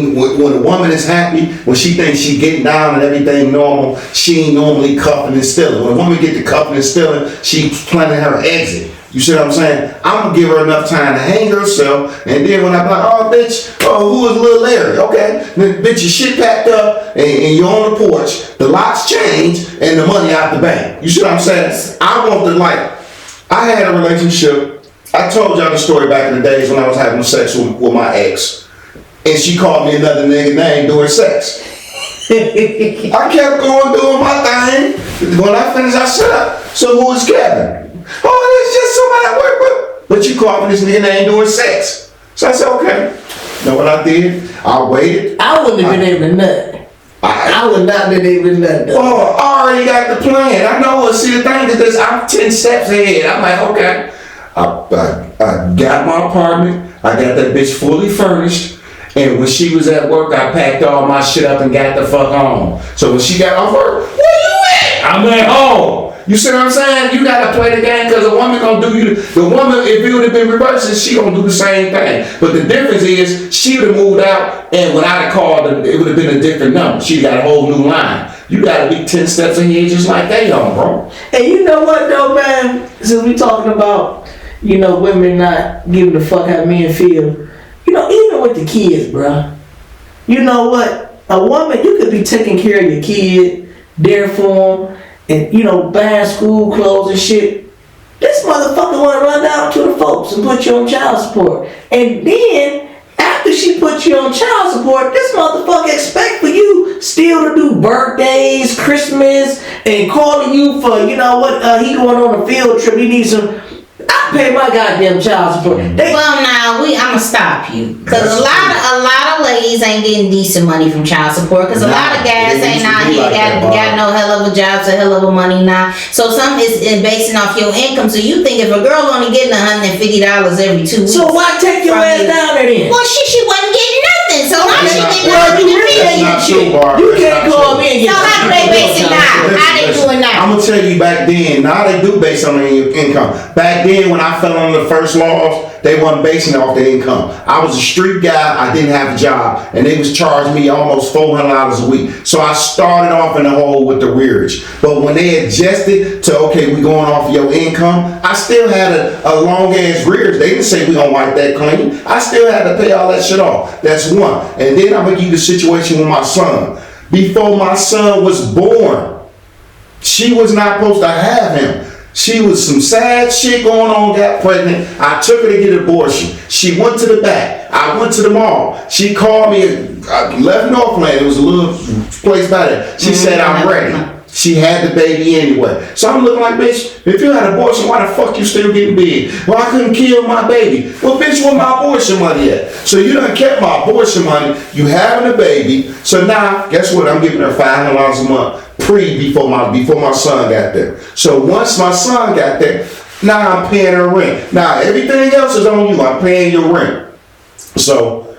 When a woman is happy, when she thinks she getting down and everything normal, she ain't normally cuffing and stealing. When a woman get to cuffing and stealing, she's planning her exit. You see what I'm saying? I'm gonna give her enough time to hang herself, and then when I'm like, oh bitch, who is little Larry? Okay, then bitch, your shit packed up, and you're on the porch, the locks changed, and the money out the bank. You see what I'm saying? I had a relationship. I told y'all the story back in the days when I was having sex with my ex. And she called me another nigga name doing sex. I kept going doing my thing. When I finished, I shut up. So who is Kevin? Oh, it's just somebody I work with. But you called me this nigga name doing sex. So I said, okay. You know what I did? I waited. I wouldn't have been able to nut. I would not have been able to nut. Oh, I already got the plan. I know what. See, the thing is this, I'm 10 steps ahead. I'm like, okay. I got my apartment. I got that bitch fully furnished. And when she was at work, I packed all my shit up and got the fuck home. So when she got off work, where you at? I'm at home. You see what I'm saying? You gotta play the game because a woman gonna do you. The woman, if it would have been reversed, she gonna do the same thing. But the difference is she would have moved out, and when I'd have called, it would have been a different number. She got a whole new line. You gotta be 10 steps ahead just like they on, bro. And you know what though, man? Since we talking about, you know, women not giving a fuck how men feel. You know, even with the kids, bruh. You know what? A woman, you could be taking care of your kid, there for them, and, you know, buying school clothes and shit. This motherfucker want to run down to the folks and put you on child support. And then, after she put you on child support, this motherfucker expect for you still to do birthdays, Christmas, and calling you for, you know what, he going on a field trip, he needs some... I pay my goddamn child support. Well, now I'ma stop you because a lot of ladies ain't getting decent money from child support because a lot of guys ain't out here got no hell of a jobs or hell of a money now. So some is basing off your income. So you think if a girl only getting $150 every 2 weeks, so why take your ass down there then? Well, she wasn't getting nothing. So now she getting nothing. You can't call me and get. So how do they base it now? How they doing now? I'm gonna tell you back then. Now they do base on your income. Back then, when I fell under the first laws, They weren't basing it off the income. I was a street guy. I didn't have a job, and they was charging me almost $400 a week. So I started off in the hole with the rearage. But when they adjusted to, okay, we going off your income, I still had a long ass rearage. They didn't say we gonna wipe that clean. I still had to pay all that shit off. That's one. And then I'm gonna give you the situation with my son. Before my son was born, she was not supposed to have him. She was some sad shit going on, got pregnant. I took her to get an abortion. She went to the back. I went to the mall. She called me. I left Northland. It was a little place by there. She said, I'm ready. She had the baby anyway. So I'm looking like, bitch, if you had an abortion, why the fuck you still getting big? Well, I couldn't kill my baby. Well, bitch, where my abortion money at? So you done kept my abortion money. You having a baby. So now, guess what? I'm giving her $500 a month before my son got there. So once my son got there, now I'm paying her rent. Now everything else is on you. I'm paying your rent. So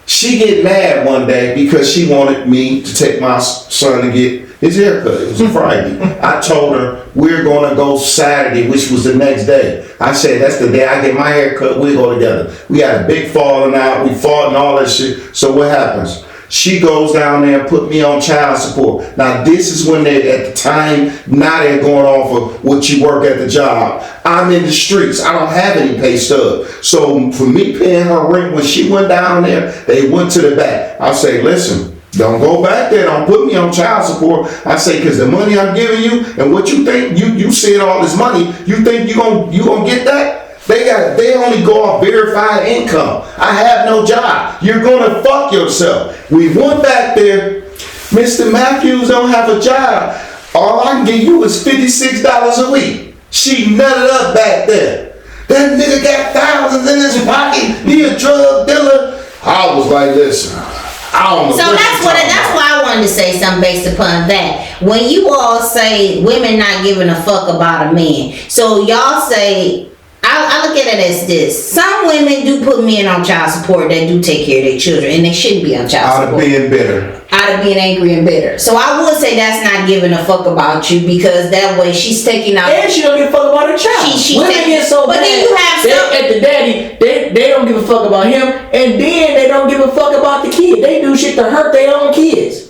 she get mad one day because she wanted me to take my son to get his haircut. It was a Friday. I told her we're gonna go Saturday, which was the next day. I said that's the day I get my haircut. We'll go together. We had a big falling out. We fought and all that shit. So what happens? She goes down there and put me on child support. Now this is when they, at the time, now they're going off of what you work at the job. I'm in the streets. I don't have any pay stub. So for me paying her rent when she went down there, they went to the back. I say, listen, don't go back there. Don't put me on child support. I say, because the money I'm giving you and what you think, you said all this money, you think you gonna get that? They only go off verified income. I have no job. You're gonna fuck yourself. We went back there. Mr. Matthews don't have a job. All I can give you is $56 a week. She nutted up back there. That nigga got thousands in his pocket. He a drug dealer. I was like, listen. So that's why I wanted to say something based upon that. When you all say women not giving a fuck about a man, so y'all say, I look at it as this. Some women do put men on child support that do take care of their children, and they shouldn't be on child support. Out of being bitter. Out of being angry and bitter. So I would say that's not giving a fuck about you, because that way she's taking out. And she don't give a fuck about her child. Women get so but bad. Then you have at the daddy, they don't give a fuck about him, and then they don't give a fuck about the kid. They do shit to hurt their own kids.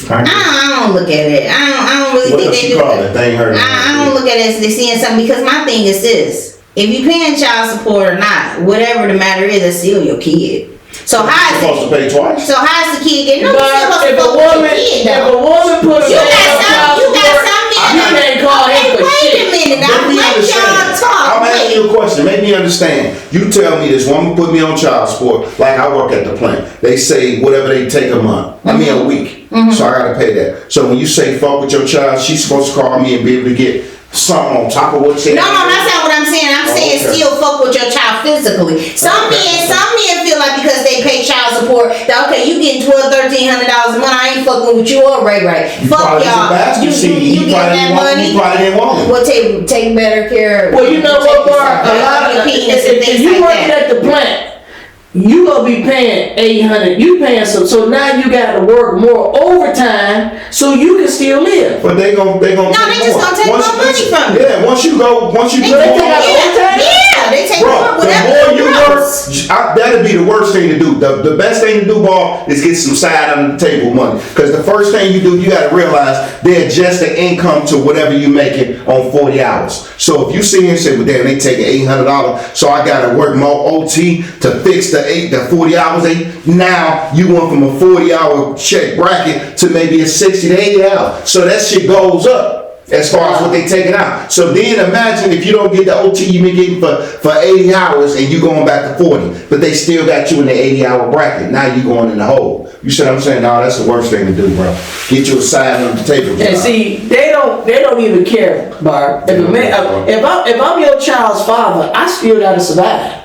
I don't look at it. I don't really think they do it. I don't look at it as they seeing something, because my thing is this: if you paying child support or not, whatever the matter is, it's still your kid. So how is supposed to pay twice? So how is the kid getting? No, but if a woman put a man on child support, you can't call him for shit. Wait a minute, I'm letting y'all talk. I'm asking you a question. Make me understand. You tell me this woman put me on child support, like I work at the plant. They say whatever they take a month. I mean a week. So I gotta pay that. So when you say fuck with your child, she's supposed to call me and be able to get something on top of what she. No, that's not what I'm saying. I'm saying still fuck with your child physically. Some men feel like because they pay child support that okay, you getting $1,200-$1,300 a month, I ain't fucking with you or right. Fuck y'all. You get that money. You probably didn't want it. We'll take better care. Well, you know what, Bar? A lot of if you working at the plant, you gonna be paying $800. You paying so now you got to work more overtime so you can still live. But they gonna. No, they just gonna take more money from you. Yeah, once you take out overtime. Yeah, they take more. The more you work, that'd be the worst thing to do. The best thing to do, Ball, is get some side under the table money. Because the first thing you do, you got to realize they adjust the income to whatever you making on 40 hours. So if you see and say, well, damn, they taking $800, so I got to work more OT to fix the 40 hours. Now you went from a 40-hour check bracket to maybe a 60 to 80 hour. So that shit goes up as far as what they taking out. So then imagine if you don't get the OT you've been getting for 80 hours and you going back to 40, but they still got you in the 80-hour bracket. Now you going in the hole. You see what I'm saying? No, that's the worst thing to do, bro. Get you a side on the table. And see, they don't even care, Barb. If I'm your child's father, I still gotta survive.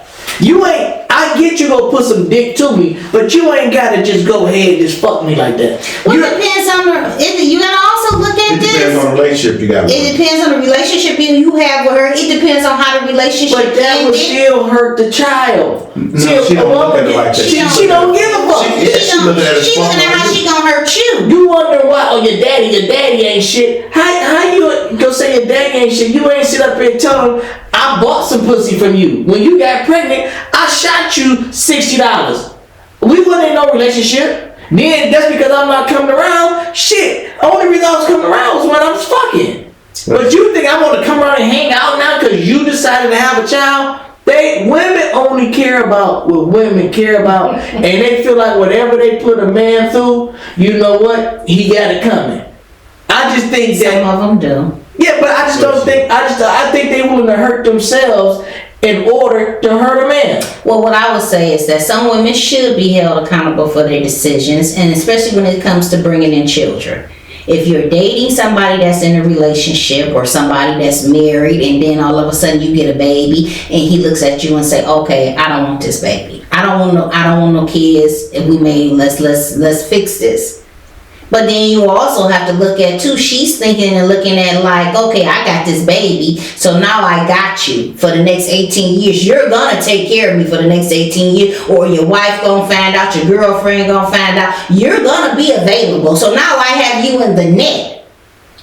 I get you gonna put some dick to me, but you ain't gotta just go ahead and just fuck me like that. Well, it depends on you gotta also look at It depends on the relationship you got with her. It depends on the relationship you have with her. It depends on how the relationship But that would ended. still hurt the child. No, See, she a don't look at woman, it like that. she don't give a fuck. She look at it as She fuck looking at how like she gonna hurt you. You wonder why? Oh, your daddy ain't shit. How you go say your daddy ain't shit? You ain't sit up here and tell him I bought some pussy from you. When you got pregnant, I shot you $60. We wasn't in no relationship. Then that's because I'm not coming around. Shit, only reason I was coming around was when I was fucking. But you think I want to come around and hang out now because you decided to have a child? Women only care about what women care about, and they feel like whatever they put a man through, you know what, he got it coming. I just think that Some of them do. yeah, but I just don't think I think they willing to hurt themselves in order to hurt a man. Well, what I would say is that some women should be held accountable for their decisions, and especially when it comes to bringing in children. If you're dating somebody that's in a relationship or somebody that's married, and then all of a sudden you get a baby, and he looks at you and say, "Okay, I don't want this baby. I don't want no kids. If we made, let's fix this." But then you also have to look at too, she's thinking and looking at like, okay, I got this baby, so now I got you for the next 18 years. You're gonna take care of me for the next 18 years, or your wife gonna find out, your girlfriend gonna find out. You're gonna be available. So now I have you in the net.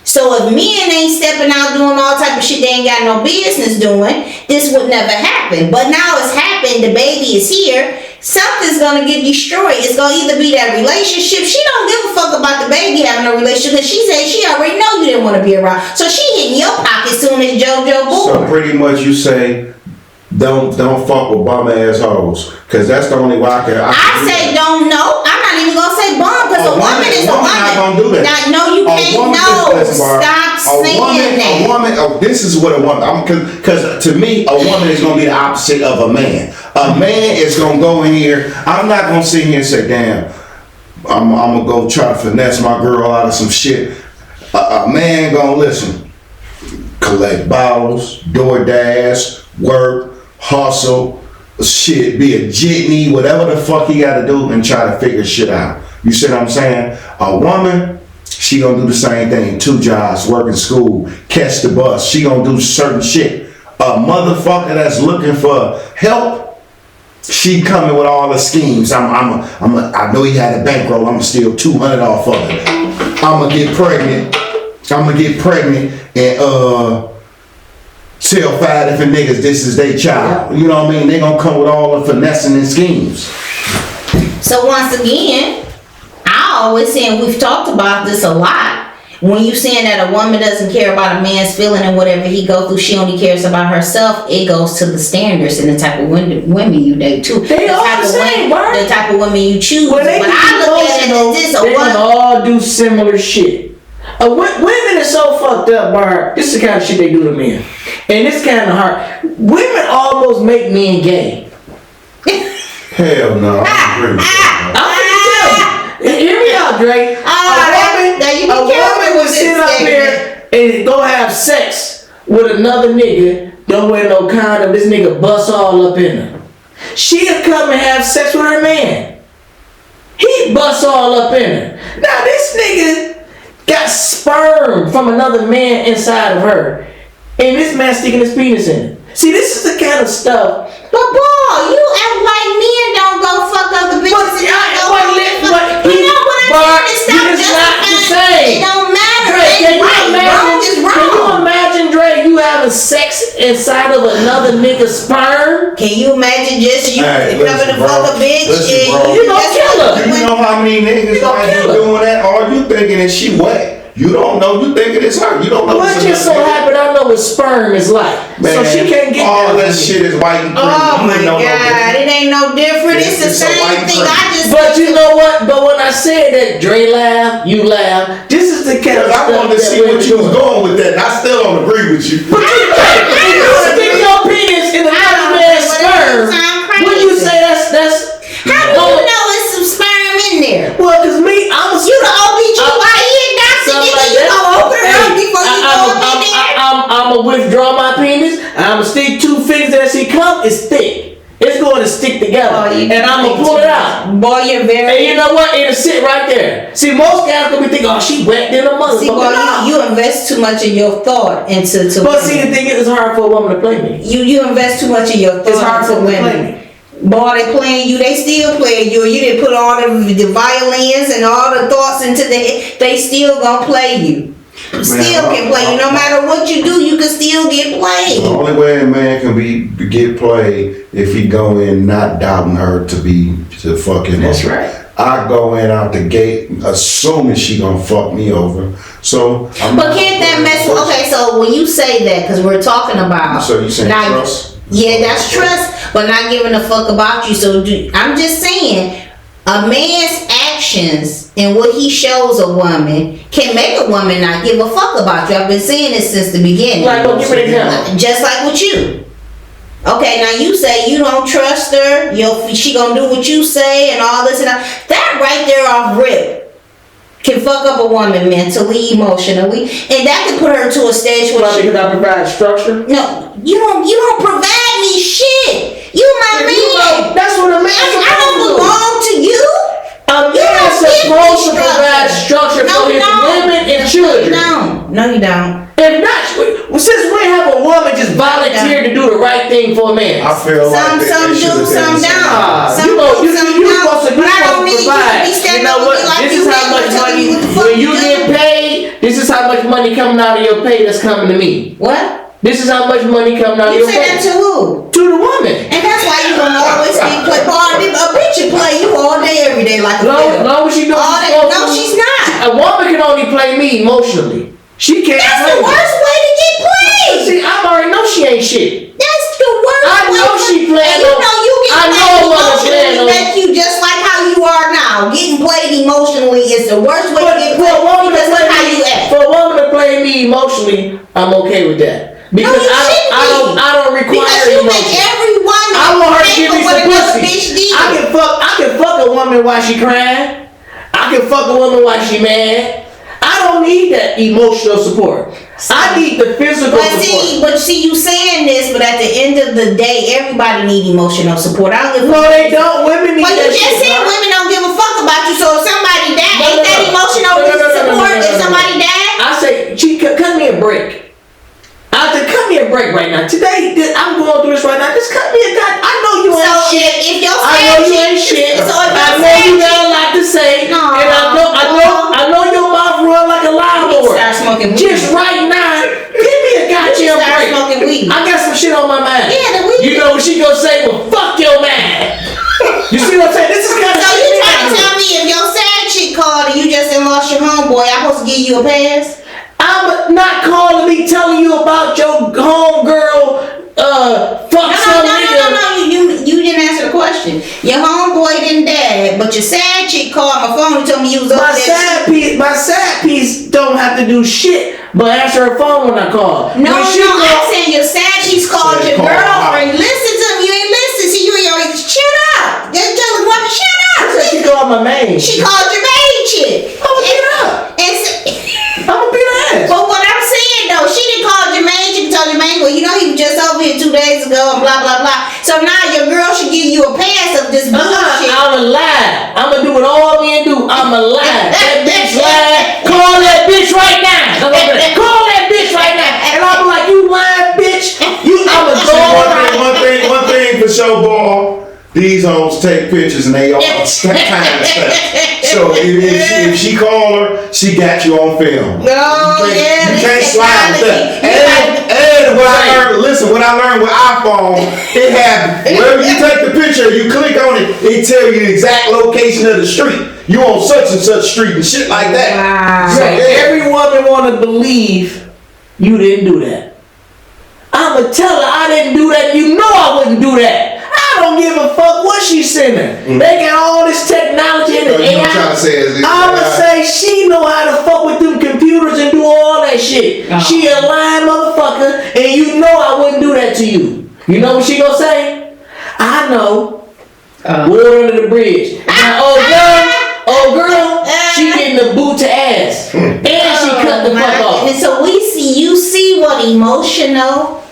So if men ain't stepping out doing all type of shit they ain't got no business doing, this would never happen. But now it's happened, the baby is here. Something's gonna get destroyed. It's gonna either be that relationship. She don't give a fuck about the baby having a relationship because she said she already know you didn't want to be around. So she hitting your pocket soon as JoJo born. So pretty much you say, don't fuck with bum ass hoes, cause that's the only way I say don't know. I'm not even gonna say bum because a woman is a woman. Not gonna do that. No, you can't. No, stop saying that. A woman. Oh, this is what a woman. Because to me, a woman is gonna be the opposite of a man. A man is gonna go in here. I'm not gonna sit here and say, damn, I'm gonna go try to finesse my girl out of some shit. A man gonna listen, collect bottles, DoorDash, work, hustle, shit, be a jitney, whatever the fuck he gotta do, and try to figure shit out. You see what I'm saying? A woman, she gonna do the same thing. 2 jobs, work in school, catch the bus. She gonna do certain shit. A motherfucker that's looking for help, she coming with all the schemes. I know he had a bankroll. I'm gonna steal 200 off of it. I'm gonna get pregnant and tell 5 different niggas this is their child. You know what I mean? They gonna come with all the finessing and schemes. So once again, I always say, and we've talked about this a lot, when you saying that a woman doesn't care about a man's feeling and whatever he go through, she only cares about herself, it goes to the standards and the type of women you date too. They all the same, the type of women you choose. Well, But I look at it as this, they can all do similar shit. Women are so fucked up, Barb. This is the kind of shit they do to men. And it's kind of hard. Women almost make men gay. Hell no. I agree with that. I'm gonna tell you. Hear me out, Dre. A woman would sit up here and go have sex with another nigga, don't wear no condom, this nigga bust all up in her. She'll come and have sex with her man. He busts all up in her. Now this nigga got sperm from another man inside of her, and this man sticking his penis in it. See, this is the kind of stuff. But boy, you act like men don't go fuck other bitches. You know what I'm saying? It's not the same. It don't matter. Can you imagine, Dre, you having sex inside of another nigga's sperm? Can you imagine just you coming to fuck a bitch and you gonna kill her? You know how many niggas might be doing that? All you thinking is she wet. You don't know. You thinking it's her. You don't know. What just so happened? I know what sperm is like, man, so she can't get all that shit is white and cream. Oh my God, it ain't no different. It's the same thing. But you know what? But when I said that, Dre laugh, you laugh. This is the kind of stuff I wanted to see what you was going with that. And I still don't agree with you. But you stick your penis in another man's sperm. When you say that's how do you know it's some sperm in there? Well, cause me, I'm a you the OBGYN doctor. You gonna open it up before you go up in there? I'ma withdraw my penis. I'ma stick 2 fingers there. See, cum is thick. It's It's going to stick together. Oh, you and I'm going to pull it out. Boy, you're very. And you know what? It'll sit right there. See, most guys gonna be thinking, oh, she wet than a motherfucker. See, boy, you invest too much of your thought into. But see, the thing is, it's hard for a woman to play me. You invest too much of your thought. It's hard for into them to play women. me. Boy, they playing you. They still playing you. You didn't put all the violins and all the thoughts into the. They still gonna play you. Still can play you. No matter what you do, you can still get played. The only way a man can get played if he go in not doubting her to fuck him That's over. right. I go in out the gate assuming she gonna fuck me over. So But can't that mess with, okay, so when you say that, because we're talking about. So you saying trust? Yeah, that's trust, but not giving a fuck about you. So I'm just saying, a man's actions and what he shows a woman can make a woman not give a fuck about you. I've been saying this since the beginning. Like, well, give me an example. Just like with you. Okay, now you say you don't trust her, she gonna do what you say and all this and that. That right there off rip can fuck up a woman mentally, emotionally, and that can put her to a stage where Because I provide structure. no, you don't provide me shit. You my man. That's what a man I don't belong to you. A man supposed to provide structure for his women and children. No, you don't. If not, since when have a woman just volunteered to do the right thing for a man? I feel Some like do, some don't. Some you do, some don't. But I don't need you to provide. be You standing know what? over me like This you is how never much tell me money what the fuck when you do. get paid. This is how much money coming out of your pay that's coming to me. What? This is how much money coming out of You your say pay. that to who? To the woman. And that's why you gonna always be play party. A bitch will play you all day, every day like a Long as she knows all she's day. supposed No, to. she's not. A woman can only play me emotionally. She can't That's play the me. worst way to get played. See, I already know she ain't shit. That's the worst I way. know she playing And you on- know you get I know played a woman playing emotionally on- make you just like how you are now. Getting played emotionally is the worst way to get For a played woman to because play of how you me, act. for a woman to play me emotionally, I'm okay with that. Because No, you shouldn't be. I don't require Because you make emotion. every woman I want her to pay give for me what some another pussy. bitch did. I can fuck a woman while she crying. I can fuck a woman while she mad. I don't need that emotional support. I need the physical support. But see, you saying this, but at the end of the day, everybody need emotional support. I don't give a No, they don't. Women need But you that just shit, said bro. women don't give a fuck about you. So if somebody died, No, ain't no, that no. emotional support? If somebody died, I say, cut me a break. I said, cut me a break right now. Today, I'm going through this right now. Just cut me a cut. I know you ain't so shit. if your I know you ain't shit. So if I your know you sad got a lot to say. No. And I know your mouth run like a lawnmower. Start smoking weed. Just right now, give me a goddamn Start break. smoking weed. I got some shit on my mind. Yeah, the weed. You know what she gonna say? Well, fuck your man. You see what I'm saying? This is kind of So you trying to tell me if your sad chick called and you just done lost your homeboy, I'm supposed to give you a pass? I'm not calling me telling you about your homegirl, fuck some nigga. No. You didn't answer the question. Your homeboy didn't die, but your sad chick called my phone and told me you was over there. My sad piece don't have to do shit, but answer her phone when I call. No, When she I'm call- saying your sad chick's called your Call her girlfriend. Listen to me, you ain't listen. See, you ain't already shut up. Just tell the woman, shut I up. said she called my main. She called your main chick. I'ma beat her up. I'ma beat her ass. But what I'm saying though, she didn't call Jermaine. She told Jermaine, well, you know he was just over here 2 days ago and blah blah blah. So now your girl should give you a pass of this bullshit. I'ma lie. I'ma do what all men do. I'ma lie. That bitch lied. Call that bitch right now. Call that bitch right now. And I'll be like, you lying bitch. I'ma go around. One thing for show ball. These hoes take pictures and they all time stamp. So if she call her, she got you on film. You can't slide with that. And what I learned, what I learned with iPhone, it had wherever you take the picture, you click on it, it tell you the exact location of the street. You on such and such street and shit like that. Wow. So, Every woman wanna believe you didn't do that. I'ma tell her I didn't do that. You know I wouldn't do that. I don't give a fuck what she's sending. They got all this technology and You know what I'm AI. trying to say is I'ma say she know how to fuck with them computers and do all that shit. She a lying motherfucker, and you know I wouldn't do that to you. You know what she gonna say? I know. Water under the bridge. Now, old girl, she getting the boot to ass, and she cut the fuck off. And so you see what emotional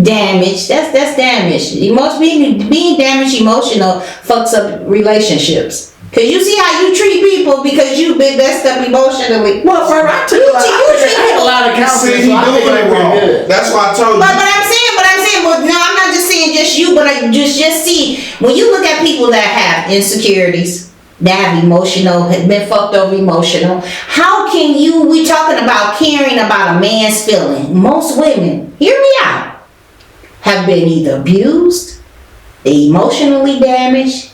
damage. That's damage. Being damaged emotional fucks up relationships. Cause you see how you treat people because you've been messed up emotionally. Well, I took a lot of counseling, so I think I'm pretty good. That's why I told you. But I'm saying, well, no, I'm not just saying just you, but I just see when you look at people that have insecurities, that have been fucked over emotional. How can we talking about caring about a man's feeling? Most women, hear me out, have been either abused, emotionally damaged.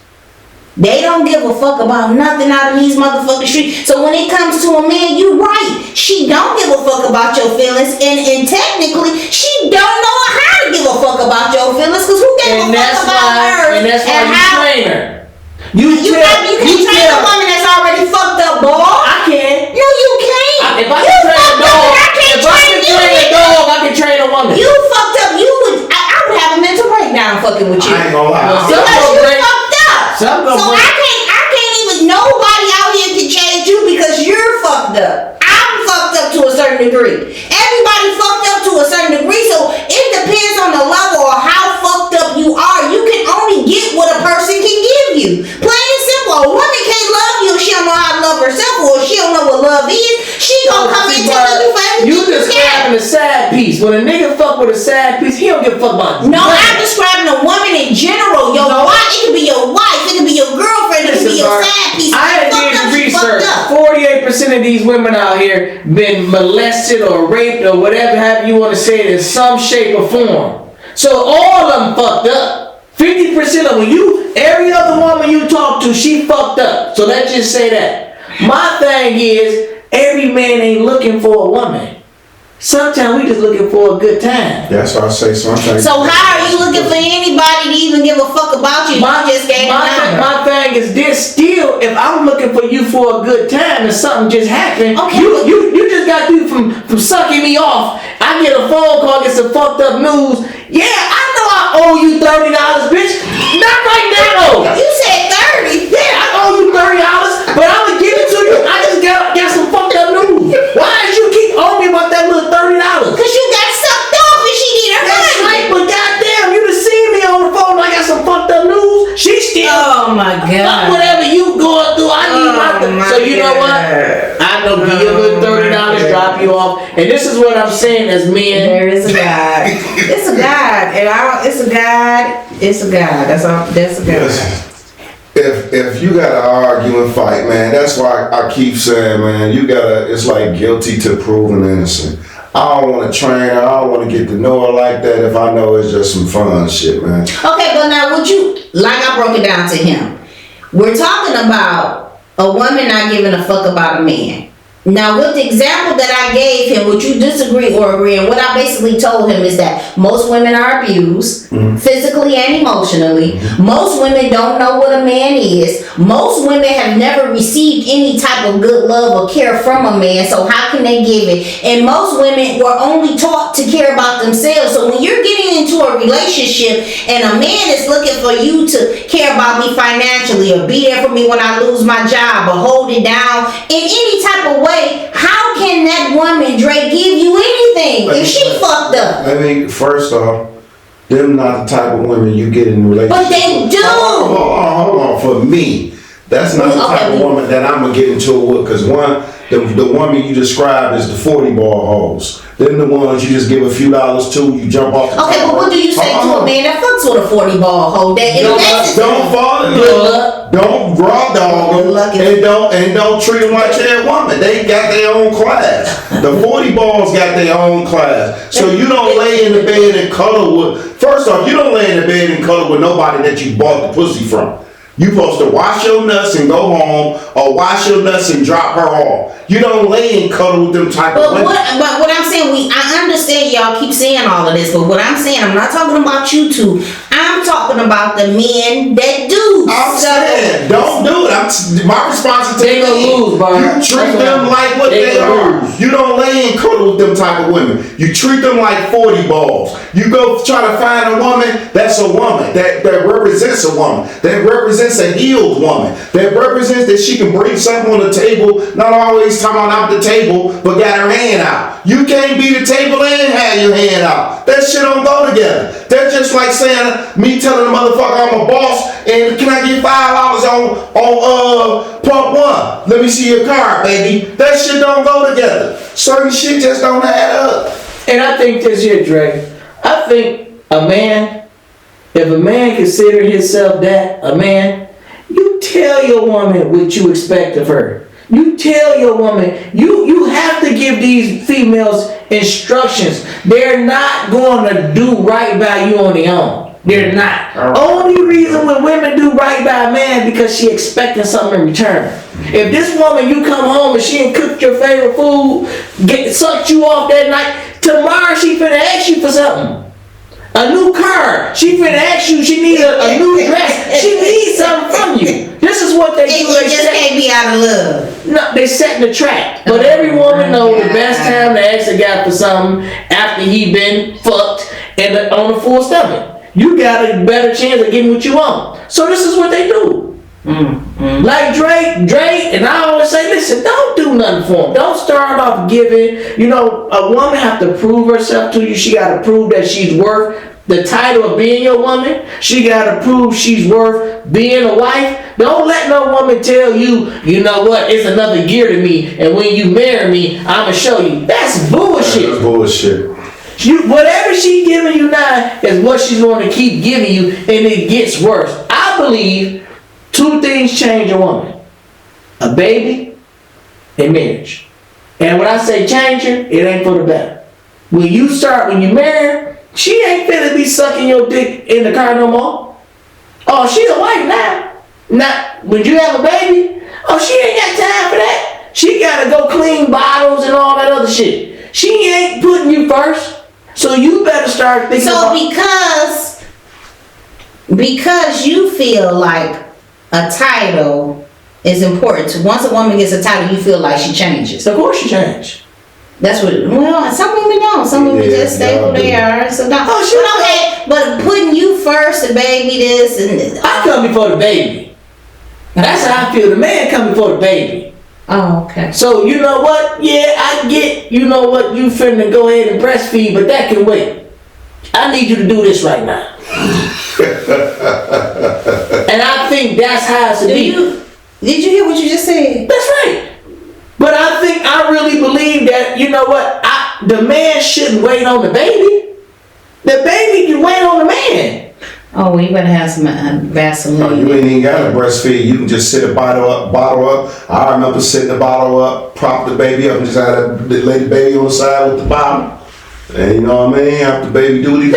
They don't give a fuck about nothing out of these motherfucking streets. So when it comes to a man, you right. She don't give a fuck about your feelings. And technically, she don't know how to give a fuck about your feelings. Because who gave a fuck about her? And that's why you train her. You can't train a woman that's already fucked up, boy. I can. No, you can't. If I can train a dog, I can train a woman. You fucked up. I would have a mental breakdown fucking with you. I ain't gonna lie. Because you fucked up. So I can't even, nobody out here can change you because you're fucked up. I'm fucked up to a certain degree. Everybody fucked up to a certain degree, so it depends on the level of how fucked up you are. You can only get what a person can give you. Plain and simple. A woman can't love you if she don't know how to love herself, or if she don't know what love is. She gonna come in telling you for everything you describing a sad piece. When a nigga fuck with a sad piece, he don't give a fuck about no, I'm describing a woman in general. Your wife, it could be your wife, it could be your girlfriend, it could be your sad piece. I did research. 48% of these women out here been molested or raped or whatever have you want to say it in some shape or form. So all of them fucked up. 50% of them, every other woman you talk to, she fucked up. So let's just say that. My thing is, every man ain't looking for a woman. Sometimes we just looking for a good time. That's why I say sometimes. So how are you looking for anybody to even give a fuck about you? My thing is this: still, if I'm looking for you for a good time and something just happened, okay, you just got through from sucking me off. I get a phone call, get some fucked up news. Yeah, I know I owe you $30, bitch. Not right now. You said 30. Yeah, I owe you $30, but I'm gonna give it to you. I just got some fucked up news. Why did you keep owing me about that little $30? Cause you got sucked off and she need her money. That's right, but goddamn, you done seen me on the phone. I got some fucked up news. She still. Oh my God. Whatever you going through, I need my. So you know what? I know, give you a little $30, drop you off, and this is what I'm saying as men. There is a God. It's a God, and it's a God. It's a God. That's all. That's a God. If you gotta argue and fight, man, that's why I keep saying, man, it's like guilty to proven innocent. I don't want to train her, I don't want to get to know her like that if I know it's just some fun shit, man. Okay, but now like I broke it down to him. We're talking about a woman not giving a fuck about a man. Now, with the example that I gave him, would you disagree or agree? And what I basically told him is that most women are abused, physically and emotionally. Most women don't know what a man is. Most women have never received any type of good love or care from a man, so how can they give it? And most women were only taught to care about themselves. So when you're getting into a relationship and a man is looking for you to care about me financially or be there for me when I lose my job or hold it down in any type of way, how can that woman, Dre, give you anything if she fucked up? I mean, first off, them not the type of women you get in a relationship. But they do. Hold on. For me, that's not the type of woman that I'm gonna get into it with. Because the woman you described is the 40 ball hoes. Then the ones you just give a few dollars to, you jump off the Okay, but what do you say to a man that fucks with a 40 ball hoe? Don't fall in love. Don't raw dog them, and don't treat them like they're a woman. They got their own class. The 40 balls got their own class. So you don't lay in the bed and cuddle with. First off, you don't lay in the bed and cuddle with nobody that you bought the pussy from. You supposed to wash your nuts and go home, or wash your nuts and drop her off. You don't lay and cuddle with them type of women. But what I'm saying, I understand y'all keep saying all of this, but what I'm saying, I'm not talking about you two. I'm talking about the men that do. I'm saying, don't do it. My responsibility. They gonna lose, bro. You treat them like what they are. You don't lay and cuddle with them type of women. You treat them like 40 balls. You go try to find a woman that's a woman that represents a woman, that represents a healed woman, that represents that she can bring something on the table, not always talking about the table, but got her hand out. You can't be the table and have your hand out. That shit don't go together. That's just like saying, me telling the motherfucker I'm a boss and can I get $5 on pump one? Let me see your card, baby. That shit don't go together. Certain shit just don't add up. And I think this here, Dre. I think if a man consider himself a man, you tell your woman what you expect of her. You tell your woman, you have to give these females instructions. They're not going to do right by you on their own. They're not. Only reason when women do right by a man because she expecting something in return. If this woman, you come home and she ain't cooked your favorite food, sucked you off that night, tomorrow she finna ask you for something. A new car. She finna ask you, she needs a new dress. She needs something from you. This is what they do. It just can't be out of love. No, they setting the trap. But every woman knows the best time to ask a guy for something after he been fucked and on a full stomach. You got a better chance of getting what you want. So this is what they do. Like Drake, and I always say, listen, don't do nothing for him. Don't start off giving. You know, a woman have to prove herself to you. She got to prove that she's worth the title of being your woman. She got to prove she's worth being a wife. Don't let no woman tell you, you know what, it's another gear to me, and when you marry me, I'ma show you. That's bullshit. That's bullshit. Whatever she giving you now is what she's going to keep giving you, and it gets worse. I believe 2 things change a woman: a baby and marriage. And when I say change her, it ain't for the better. When you marry her, she ain't finna be sucking your dick in the car no more. Oh, she's a wife now. Not when you have a baby. Oh, she ain't got time for that. She gotta go clean bottles and all that other shit. She ain't putting you first. So you better start thinking about... because you feel like a title is important. Once a woman gets a title, you feel like she changes. Of course she changed. That's what. Well, some women don't. Some women just stay who they are. So don't. But putting you first, the baby, this and I come before the baby. That's how I feel. The man come before the baby. Oh, okay. So you know what? Yeah, I get. You know what? You finna go ahead and breastfeed, but that can wait. I need you to do this right now. And I think that's how it should be. Did you hear what you just said? That's right. But I really believe that, you know what, the man shouldn't wait on the baby. The baby can wait on the man. Oh, well, you better have some Vaseline. No, you ain't even got to breastfeed. You can just sit a bottle up. I remember sitting the bottle up, prop the baby up, and just had lay the baby on the side with the bottle. And you know what I mean? After the baby do what he do.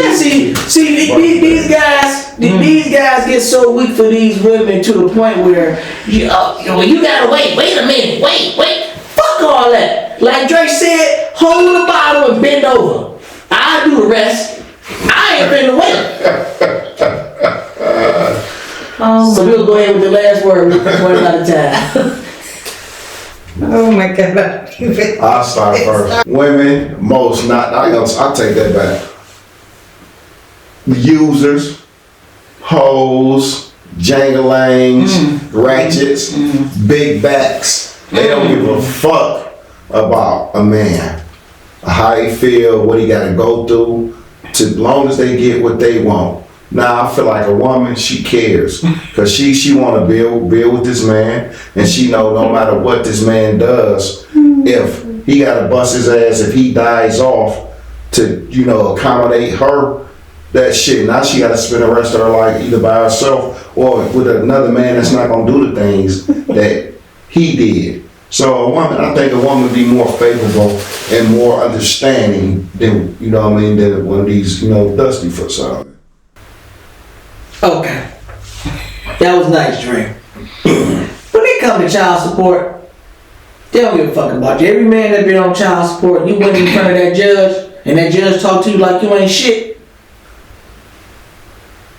These guys get so weak for these women to the point where you gotta wait a minute, wait. Fuck all that. Like Drake said, hold the bottle and bend over. I'll do the rest. I ain't finna wait. So we'll go ahead with the last word. We're running out of time. Oh my God. I'll start first. Women, most, not, I'll take that back. Users, hoes, jangalangs, ratchets, big backs. They don't give a fuck about a man. How he feel, what he gotta go through, as long as they get what they want. Now I feel like a woman, she cares, cause she wanna build with this man, and she know no matter what this man does, if he gotta bust his ass, if he dies off to accommodate her, that shit. Now she gotta spend the rest of her life either by herself or with another man that's not gonna do the things that he did. So I think a woman would be more favorable and more understanding than than one of these dusty foots out. Okay. That was nice, Dre. When it comes to child support, they don't give a fuck about you. Every man that been on child support, you went in front of that judge, and that judge talked to you like you ain't shit.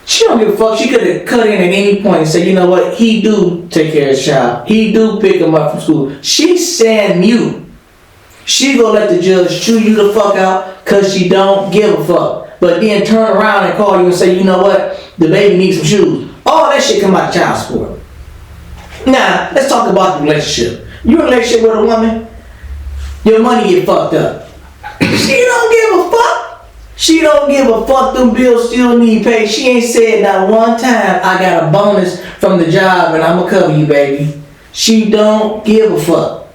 She don't give a fuck. She could have cut in at any point and said, you know what, he do take care of his child. He do pick him up from school. She's saying mute. She gonna let the judge chew you the fuck out because she don't give a fuck. But then turn around and call you and say, you know what, the baby needs some shoes. All that shit come out of child support. Now, let's talk about the relationship. You in a relationship with a woman, your money get fucked up. She don't give a fuck. She don't give a fuck. Them bills still need paid. She ain't said not one time, I got a bonus from the job and I'ma cover you, baby. She don't give a fuck.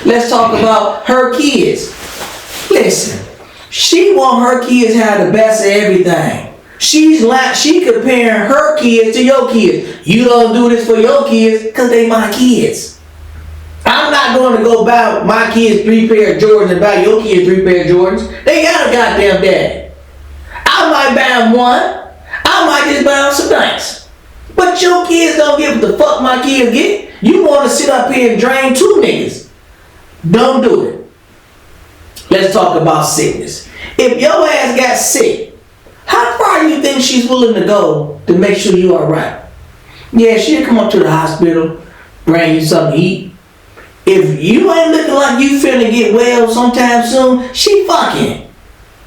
Let's talk about her kids. Listen, she want her kids to have the best of everything. She comparing her kids to your kids. You don't do this for your kids because they my kids. I'm not going to go buy my kids 3 pair of Jordans and buy your kids 3 pair of Jordans. They got a goddamn daddy. I might buy them one. I might just buy them some nights. But your kids don't give a the fuck my kids get. You want to sit up here and drain 2 niggas. Don't do it. Let's talk about sickness. If your ass got sick, how far do you think she's willing to go to make sure you are right? Yeah, she'll come up to the hospital, bring you something to eat. If you ain't looking like you finna get well sometime soon, she fucking.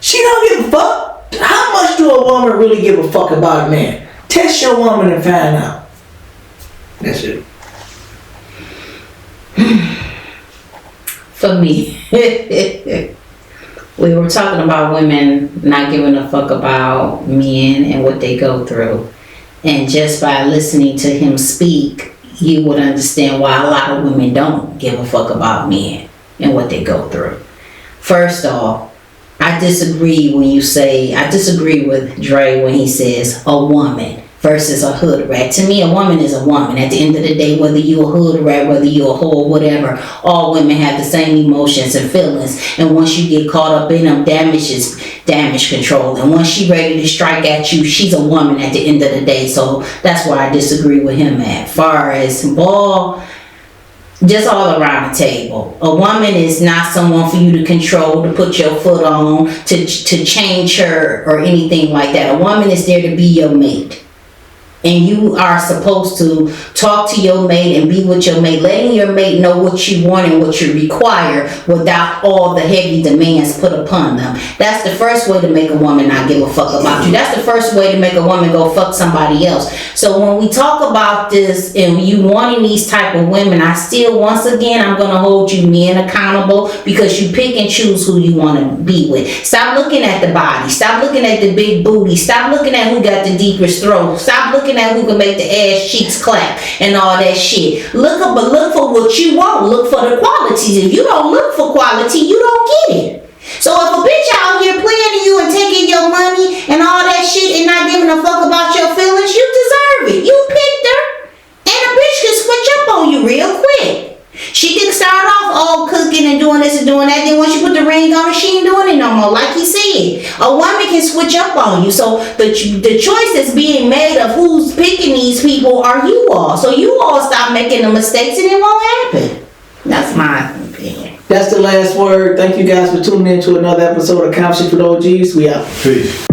She don't give a fuck. How much do a woman really give a fuck about a man? Test your woman and find out. That's it. For me, we were talking about women not giving a fuck about men and what they go through. And just by listening to him speak, you would understand why a lot of women don't give a fuck about men and what they go through. First off, I disagree with Dre when he says a woman versus a hood rat. To me, a woman is a woman. At the end of the day, whether you a hood rat, whether you a whore, whatever, all women have the same emotions and feelings. And once you get caught up in them, damage control. And once she ready to strike at you, she's a woman at the end of the day. So that's why I disagree with him at. Far as ball, just all around the table. A woman is not someone for you to control, to put your foot on, to change her or anything like that. A woman is there to be your mate. And you are supposed to talk to your mate and be with your mate, letting your mate know what you want and what you require without all the heavy demands put upon them. That's the first way to make a woman not give a fuck about you. That's the first way to make a woman go fuck somebody else. So when we talk about this and you wanting these type of women, I still, once again, I'm going to hold you men accountable because you pick and choose who you want to be with. Stop looking at the body. Stop looking at the big booty. Stop looking at who got the deepest throat. Stop looking at who can make the ass cheeks clap and all that shit. Look for what you want. Look for the qualities. If you don't look for quality, you don't get it. So if a bitch out here playing to you and taking your money and all that shit and not giving a fuck about your feelings, you deserve it. You picked her. And a bitch can switch up on you real quick. She can start off all cooking and doing this and doing that. Then once you put the ring on her, she ain't doing it no more. Like he said, a woman can switch up on you. So the choice is being made of who's picking these people are you all. So you all stop making the mistakes and it won't happen. That's my opinion. That's the last word. Thank you guys for tuning in to another episode of Confront with OGs. We out. Peace.